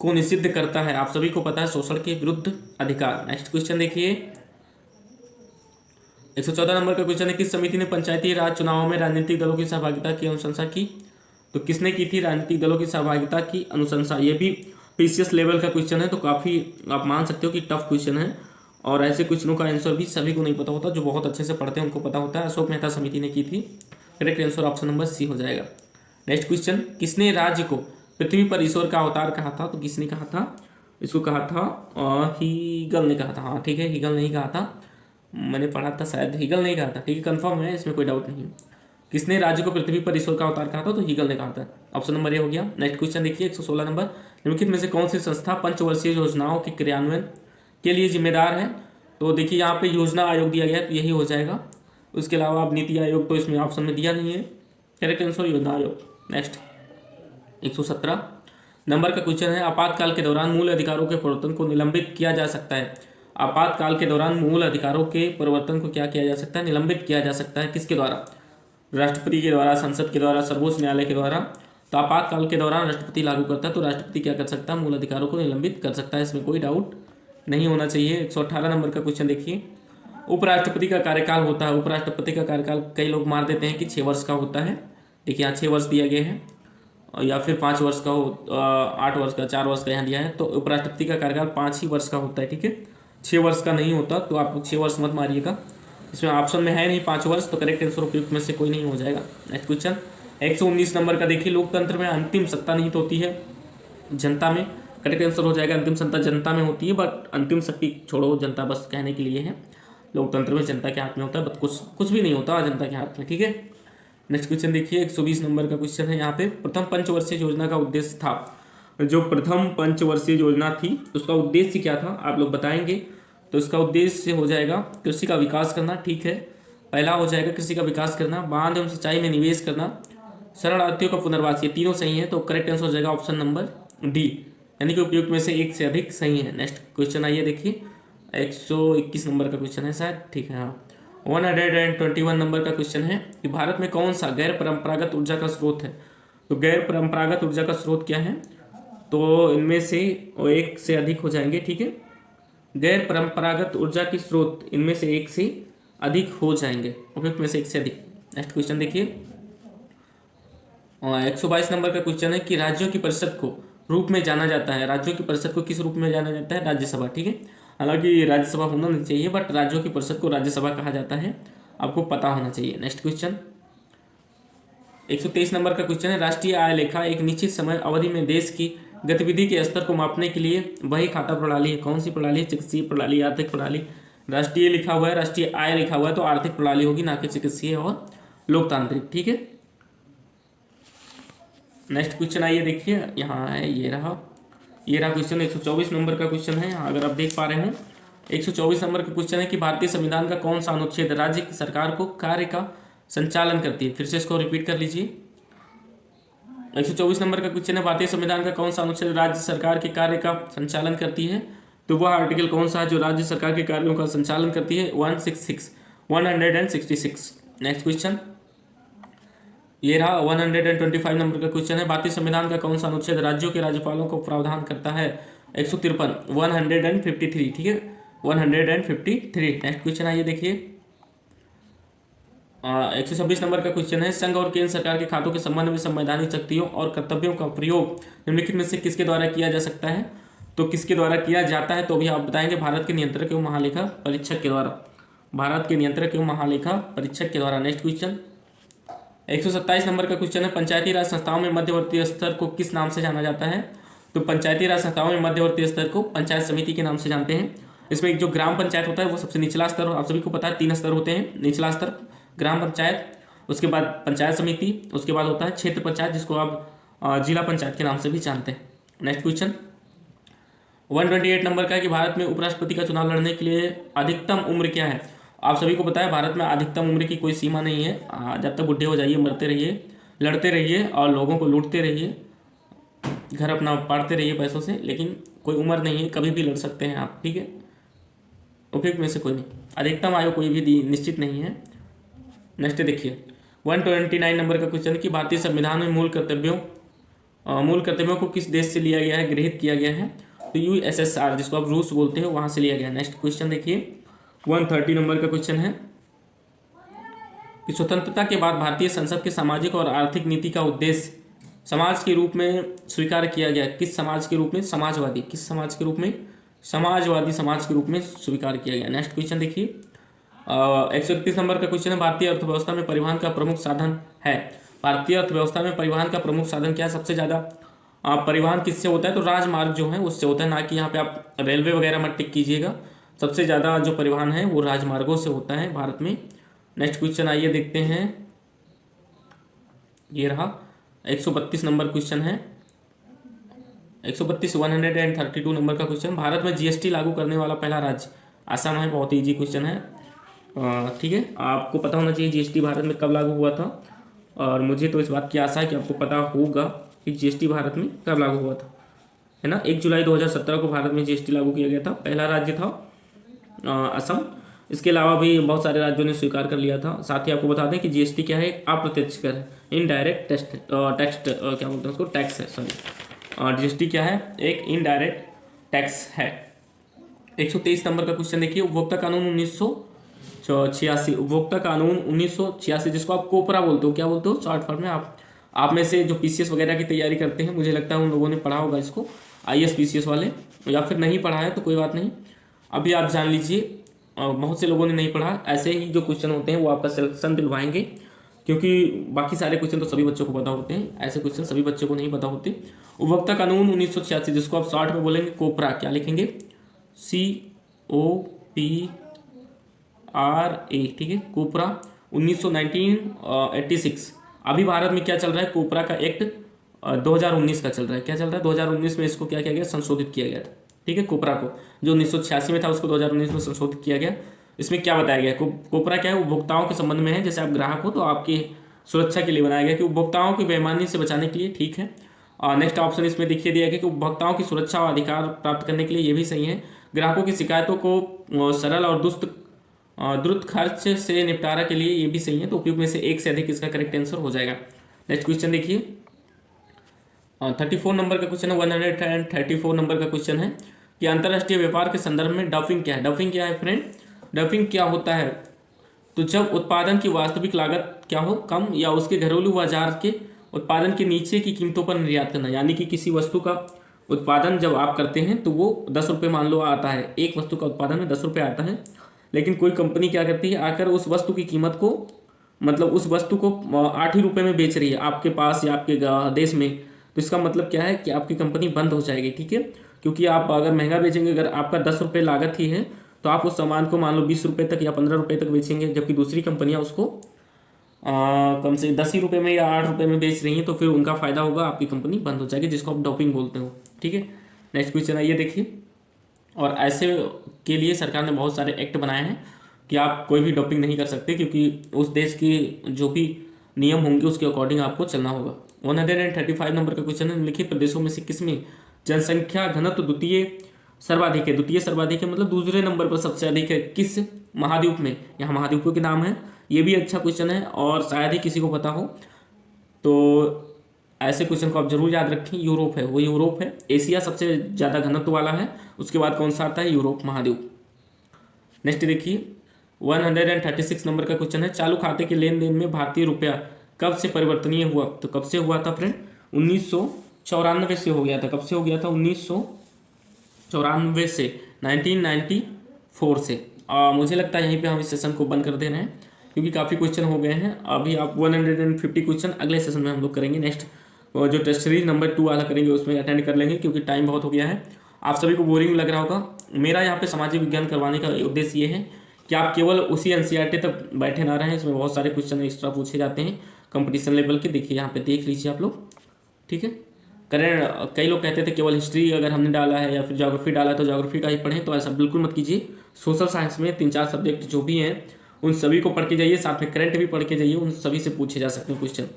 को निषिद्ध करता है? आप सभी को पता है, शोषण के विरुद्ध अधिकार। नेक्स्ट क्वेश्चन देखिए, 114 नंबर का क्वेश्चन है, किस समिति ने पंचायती राज चुनावों में राजनीतिक दलों की सहभागिता की अनुशंसा की? तो किसने की थी राजनीतिक दलों की सहभागिता की अनुशंसा? ये भी पीसीएस लेवल का क्वेश्चन है, तो काफ़ी आप मान सकते हो कि टफ क्वेश्चन है, और ऐसे क्वेश्चनों का आंसर भी सभी को नहीं पता होता, जो बहुत अच्छे से पढ़ते हैं उनको पता होता है। अशोक मेहता समिति ने की थी। Correct answer option number C हो जाएगा। नेक्स्ट क्वेश्चन, किसने राज्य को पृथ्वी पर ईश्वर का अवतार कहा था? तो किसने कहा था? इसको कहा था हीगल ने कहा था। हाँ ठीक है, हीगल नहीं कहा था, मैंने पढ़ा था शायद हीगल नहीं कहा था। ठीक है, कंफर्म है, इसमें कोई डाउट नहीं है। किसने राज्य को पृथ्वी पर ईश्वर का अवतार कहा था? तो हीगल ने कहा था। ऑप्शन नंबर ए हो गया। नेक्स्ट क्वेश्चन देखिए, 116 नंबर, निम्नलिखित में से कौन सी संस्था पंचवर्षीय योजनाओं के क्रियान्वयन के लिए जिम्मेदार है? तो देखिए यहाँ पे योजना आयोग दिया गया, तो यही हो जाएगा। उसके अलावा अब नीति आयोग तो इसमें ऑप्शन में दिया नहीं है। करेक्ट आंसर योजना आयोग। नेक्स्ट 117 नंबर का क्वेश्चन है, आपातकाल के दौरान मूल अधिकारों के परिवर्तन को निलंबित किया जा सकता है। आपातकाल के दौरान मूल अधिकारों के परिवर्तन को क्या किया जा सकता है? निलंबित किया जा सकता है। किसके द्वारा? राष्ट्रपति के द्वारा, संसद के द्वारा, सर्वोच्च न्यायालय के द्वारा। तो आपातकाल के दौरान राष्ट्रपति लागू करता है, तो राष्ट्रपति क्या कर सकता है? मूल अधिकारों को निलंबित कर सकता है, इसमें कोई डाउट नहीं होना चाहिए। 118 नंबर का क्वेश्चन देखिए, उपराष्ट्रपति का कार्यकाल होता है। उपराष्ट्रपति का कार्यकाल कई लोग मार देते हैं कि 6 वर्ष का होता है। देखिए यहाँ 6 वर्ष दिया गया है, या फिर 5 वर्ष का हो, 8 वर्ष का, 4 वर्ष का यहाँ दिया है। तो उपराष्ट्रपति का कार्यकाल 5 ही वर्ष का होता है। ठीक है, 6 वर्ष का नहीं होता, तो आप 6 वर्ष मत मारिएगा। इसमें ऑप्शन में है नहीं 5 वर्ष, तो करेक्ट आंसर उपयुक्त में से कोई नहीं हो जाएगा। नेक्स्ट क्वेश्चन 119 नंबर का देखिए, लोकतंत्र में अंतिम सत्ता निहित होती है जनता में। करेक्ट आंसर हो जाएगा, अंतिम सत्ता जनता में होती है, बट अंतिम शक्ति छोड़ो, जनता बस कहने के लिए है। लोकतंत्र में जनता के हाथ में होता है, बट कुछ भी नहीं होता जनता के हाथ में। ठीक है, नेक्स्ट क्वेश्चन देखिए, 120 नंबर का क्वेश्चन है। यहाँ पे प्रथम पंचवर्षीय योजना का उद्देश्य था, जो प्रथम पंचवर्षीय योजना थी उसका उद्देश्य क्या था? आप लोग बताएंगे। तो इसका उद्देश्य हो जाएगा कृषि का विकास करना। ठीक है, पहला हो जाएगा कृषि का विकास करना, बांध एवं सिंचाई में निवेश करना, शरणार्थियों का पुनर्वास। ये तीनों सही है, तो करेक्ट आंसर हो जाएगा ऑप्शन नंबर डी, यानी कि उपयुक्त में से एक से अधिक सही है। नेक्स्ट क्वेश्चन आइए देखिए, 121 नंबर का क्वेश्चन है शायद। ठीक है, हाँ 121 नंबर का क्वेश्चन है कि भारत में कौन सा गैर परंपरागत ऊर्जा का स्रोत है? तो गैर परंपरागत ऊर्जा का स्रोत क्या है? तो इनमें से एक से अधिक हो जाएंगे। ठीक है, गैर परंपरागत ऊर्जा के स्रोत इनमें से एक से अधिक हो जाएंगे, उपयुक्त में से एक से अधिक। नेक्स्ट क्वेश्चन देखिए, 122 नंबर का क्वेश्चन है कि राज्यों की परिषद को रूप में जाना जाता है। राज्यों की परिषद को किस रूप में जाना जाता है? राज्यसभा। ठीक है, हालांकि राज्यसभा होना नहीं चाहिए, बट राज्यों की परिषद को राज्यसभा कहा जाता है, आपको पता होना चाहिए। नेक्स्ट क्वेश्चन 123 नंबर का क्वेश्चन है, राष्ट्रीय आय लेखा एक निश्चित समय अवधि में देश की गतिविधि के स्तर को मापने के लिए वही खाता प्रणाली है। कौन सी प्रणाली है? चिकित्सीय प्रणाली, आर्थिक प्रणाली। राष्ट्रीय लिखा हुआ है, राष्ट्रीय आय लिखा हुआ है, तो आर्थिक प्रणाली होगी, ना कि चिकित्सीय और लोकतांत्रिक। ठीक है, नेक्स्ट क्वेश्चन आइए देखिए, यहाँ है, ये रहा क्वेश्चन 124 नंबर का क्वेश्चन है। यहाँ अगर आप देख पा रहे हो 124 नंबर का क्वेश्चन है कि भारतीय संविधान का कौन सा अनुच्छेद राज्य की सरकार को कार्य का संचालन करती है? फिर से इसको रिपीट कर लीजिए। 124 नंबर का क्वेश्चन है, भारतीय संविधान का कौन सा अनुच्छेद राज्य सरकार के कार्य का संचालन करती है? तो वह आर्टिकल कौन सा है जो राज्य सरकार के कार्यों का संचालन करती है? 166। नेक्स्ट क्वेश्चन ये रहा 125 नंबर का क्वेश्चन है, भारतीय संविधान का कौन सा अनुच्छेद राज्यों के राज्यपालों को प्रावधान करता है? 153। ठीक है, 153। नेक्स्ट क्वेश्चन आइए देखिए, 126 नंबर का क्वेश्चन है, संघ और केंद्र सरकार के खातों के संबंध में संवैधानिक शक्तियों और कर्तव्यों का प्रयोग निम्नलिखित में से किसके द्वारा किया जा सकता है? तो किसके द्वारा किया जाता है? तो अभी आप बताएंगे, भारत के नियंत्रक एवं महालेखा परीक्षक के द्वारा। भारत के नियंत्रक एवं महालेखा परीक्षक के द्वारा। नेक्स्ट क्वेश्चन 127 नंबर का क्वेश्चन है, पंचायती राज संस्थाओं में मध्यवर्ती स्तर को किस नाम से जाना जाता है? तो पंचायती राज संस्थाओं में मध्यवर्ती स्तर को पंचायत समिति के नाम से जानते हैं। इसमें एक जो ग्राम पंचायत होता है वो सबसे निचला स्तर, आप सभी को पता है 3 स्तर होते हैं। निचला स्तर ग्राम पंचायत, उसके बाद पंचायत समिति, उसके बाद होता है क्षेत्र पंचायत, जिसको आप जिला पंचायत के नाम से भी जानते हैं। नेक्स्ट क्वेश्चन 128 नंबर का है कि भारत में उपराष्ट्रपति का चुनाव लड़ने के लिए अधिकतम उम्र क्या है। आप सभी को पता है भारत में अधिकतम उम्र की कोई सीमा नहीं है। जब तक बुढ़े हो जाइए मरते रहिए, लड़ते रहिए और लोगों को लूटते रहिए, घर अपना पाड़ते रहिए पैसों से, लेकिन कोई उम्र नहीं है, कभी भी लड़ सकते हैं आप, ठीक है। उपयुक्त में से कोई नहीं, अधिकतम आयु कोई भी निश्चित नहीं है। नेक्स्ट देखिए 129 नंबर का क्वेश्चन कि भारतीय संविधान में मूल कर्तव्यों को किस देश से लिया गया है, गृहीत किया गया है। तो USSR, जिसको आप रूस बोलते हो, वहाँ से लिया गया है। नेक्स्ट क्वेश्चन देखिए 130 नंबर का क्वेश्चन है कि स्वतंत्रता के बाद भारतीय संसद के सामाजिक और आर्थिक नीति का उद्देश्य समाज के रूप में स्वीकार किया गया। किस समाज के रूप में? समाजवादी। किस समाज के रूप में? समाजवादी समाज के रूप में स्वीकार किया गया। नेक्स्ट क्वेश्चन देखिए 131 नंबर का क्वेश्चन है भारतीय अर्थव्यवस्था में परिवहन का प्रमुख साधन है। भारतीय अर्थव्यवस्था में परिवहन का प्रमुख साधन क्या है? सबसे ज़्यादा परिवहन किससे होता है? तो राजमार्ग जो है उससे होता है, ना कि यहाँ पे आप रेलवे वगैरह मत टिक कीजिएगा। सबसे ज़्यादा जो परिवहन है वो राजमार्गों से होता है भारत में। नेक्स्ट क्वेश्चन आइए देखते हैं, ये रहा 132 नंबर क्वेश्चन है, 132 नंबर का क्वेश्चन। भारत में GST लागू करने वाला पहला राज्य असम है। बहुत ईजी क्वेश्चन है, ठीक है। आपको पता होना चाहिए GST भारत में कब लागू हुआ था, और मुझे तो इस बात की आशा है कि आपको पता होगा कि GST भारत में कब लागू हुआ था, है ना। 1 जुलाई 2017 को भारत में GST लागू किया गया था। पहला राज्य था असम। इसके अलावा भी बहुत सारे राज्यों ने स्वीकार कर लिया था। साथ ही आपको बता दें कि GST क्या है? अप्रत्यक्ष कर है, इनडायरेक्ट टैक्स क्या बोलते हैं उसको, टैक्स है, सॉरी। GST क्या है? एक इनडायरेक्ट टैक्स है। 123 नंबर का क्वेश्चन देखिए उपभोक्ता कानून 1986, उपभोक्ता कानून 1986, जिसको आप कोपरा बोलते हो, क्या बोलते हो शॉर्ट फॉर्म में। आप में से जो PCS वगैरह की तैयारी करते हैं, मुझे लगता है उन लोगों ने पढ़ा होगा इसको, IAS PCS वाले, या फिर नहीं पढ़ा है तो कोई बात नहीं, अभी आप जान लीजिए। बहुत से लोगों ने नहीं पढ़ा। ऐसे ही जो क्वेश्चन होते हैं वो आपका सिलेक्शन दिलवाएंगे, क्योंकि बाकी सारे क्वेश्चन तो सभी बच्चों को पता होते हैं, ऐसे क्वेश्चन सभी बच्चों को नहीं पता होते। उपभोक्ता कानून 1986, जिसको आप शॉर्ट में बोलेंगे कोपरा, क्या लिखेंगे? COPRA, ठीक है, कोपरा 1986। अभी भारत में क्या चल रहा है? कोपरा का एक्ट 2019 का चल रहा है। क्या चल रहा है? 2019 में इसको क्या किया गया? संशोधित किया गया था, ठीक है। कोपरा को जो 1986 में था उसको 2019 में संशोधित किया गया। इसमें क्या बताया गया? कोपरा क्या है? उपभोक्ताओं के संबंध में है। जैसे आप ग्राहक हो तो आपकी सुरक्षा के लिए बनाया गया, कि उपभोक्ताओं की बेईमानी से बचाने के लिए, ठीक है। और नेक्स्ट ऑप्शन इसमें देखिए दिया गया कि उपभोक्ताओं की सुरक्षा और अधिकार प्राप्त करने के लिए, ये भी सही है। ग्राहकों की शिकायतों को सरल और द्रुत खर्च से निपटारा के लिए, ये भी सही है। तो उपयुक्त में से एक से अधिक इसका करेक्ट आंसर हो जाएगा। नेक्स्ट क्वेश्चन देखिए 34 नंबर का क्वेश्चन है, 134 नंबर का क्वेश्चन है कि अंतर्राष्ट्रीय व्यापार के संदर्भ में डंपिंग क्या है? डंपिंग क्या है फ्रेंड? डंपिंग क्या होता है? तो जब उत्पादन की वास्तविक लागत क्या हो, कम, या उसके घरेलू बाजार के उत्पादन के नीचे की कीमतों पर निर्यात करना। यानी कि किसी वस्तु का उत्पादन जब आप करते हैं तो वो 10 रुपये मान लो आता है, एक वस्तु का उत्पादन में 10 रुपये आता है, लेकिन कोई कंपनी क्या करती है, आकर उस वस्तु की कीमत को, मतलब उस वस्तु को 8 ही रुपये में बेच रही है आपके पास या आपके देश में। तो इसका मतलब क्या है कि आपकी कंपनी बंद हो जाएगी, ठीक है। क्योंकि आप अगर महंगा बेचेंगे, अगर आपका 10 रुपये लागत ही है, तो आप उस सामान को मान लो 20 रुपये तक या 15 रुपये तक बेचेंगे, जबकि दूसरी कंपनियां उसको कम से 10 ही रुपये में या 8 रुपये में बेच रही हैं, तो फिर उनका फायदा होगा, आपकी कंपनी बंद हो जाएगी, जिसको आप डंपिंग बोलते हो, ठीक है। नेक्स्ट क्वेश्चन आइए देखिए। और ऐसे के लिए सरकार ने बहुत सारे एक्ट बनाए हैं कि आप कोई भी डंपिंग नहीं कर सकते, क्योंकि उस देश की जो भी नियम होंगे उसके अकॉर्डिंग आपको चलना होगा। 135 नंबर का क्वेश्चन है, निम्नलिखित प्रदेशों में से किसमें जनसंख्या घनत्व द्वितीय सर्वाधिक है? द्वितीय सर्वाधिक है मतलब दूसरे नंबर पर सबसे अधिक है। किस महाद्वीप में? यहाँ महाद्वीपों के नाम है, ये भी अच्छा क्वेश्चन है और शायद ही किसी को पता हो, तो ऐसे क्वेश्चन को आप जरूर याद रखें। यूरोप है, वो यूरोप है। एशिया सबसे ज़्यादा घनत्व वाला है, उसके बाद कौन सा आता है? यूरोप महाद्वीप। नेक्स्ट देखिए 136 नंबर का क्वेश्चन है, चालू खाते के लेन देन में भारतीय रुपया कब से परिवर्तनीय हुआ? तो कब से हुआ था फ्रेंड? 1994 से हो गया था। कब से हो गया था? 1994 से, 1994 से। मुझे लगता है यहीं पे हम इस सेशन को बंद कर दे रहे हैं, क्योंकि काफ़ी क्वेश्चन हो गए हैं। अभी आप 150 क्वेश्चन अगले सेशन में हम लोग करेंगे। नेक्स्ट जो टेस्ट सीरीज नंबर 2 वाला करेंगे उसमें अटेंड कर लेंगे, क्योंकि टाइम बहुत हो गया है। आप सभी को बोरिंग लग रहा होगा। मेरा यहाँ पे सामाजिक विज्ञान करवाने का उद्देश्य ये है कि आप केवल उसी NCERT तक बैठे ना रहें। इसमें बहुत सारे क्वेश्चन एक्स्ट्रा पूछे जाते हैं कंपटीशन लेवल के। देखिए यहाँ पे देख लीजिए आप लोग, ठीक है। करेंट, कई लोग कहते थे केवल हिस्ट्री अगर हमने डाला है या फिर ज्योग्राफी डाला है तो ज्योग्राफी का ही पढ़ें, तो ऐसा बिल्कुल मत कीजिए। सोशल साइंस में 3-4 सब्जेक्ट जो भी हैं उन सभी को पढ़ के जाइए, साथ में करंट भी पढ़ के जाइए, उन सभी से पूछे जा सकते हैं क्वेश्चन।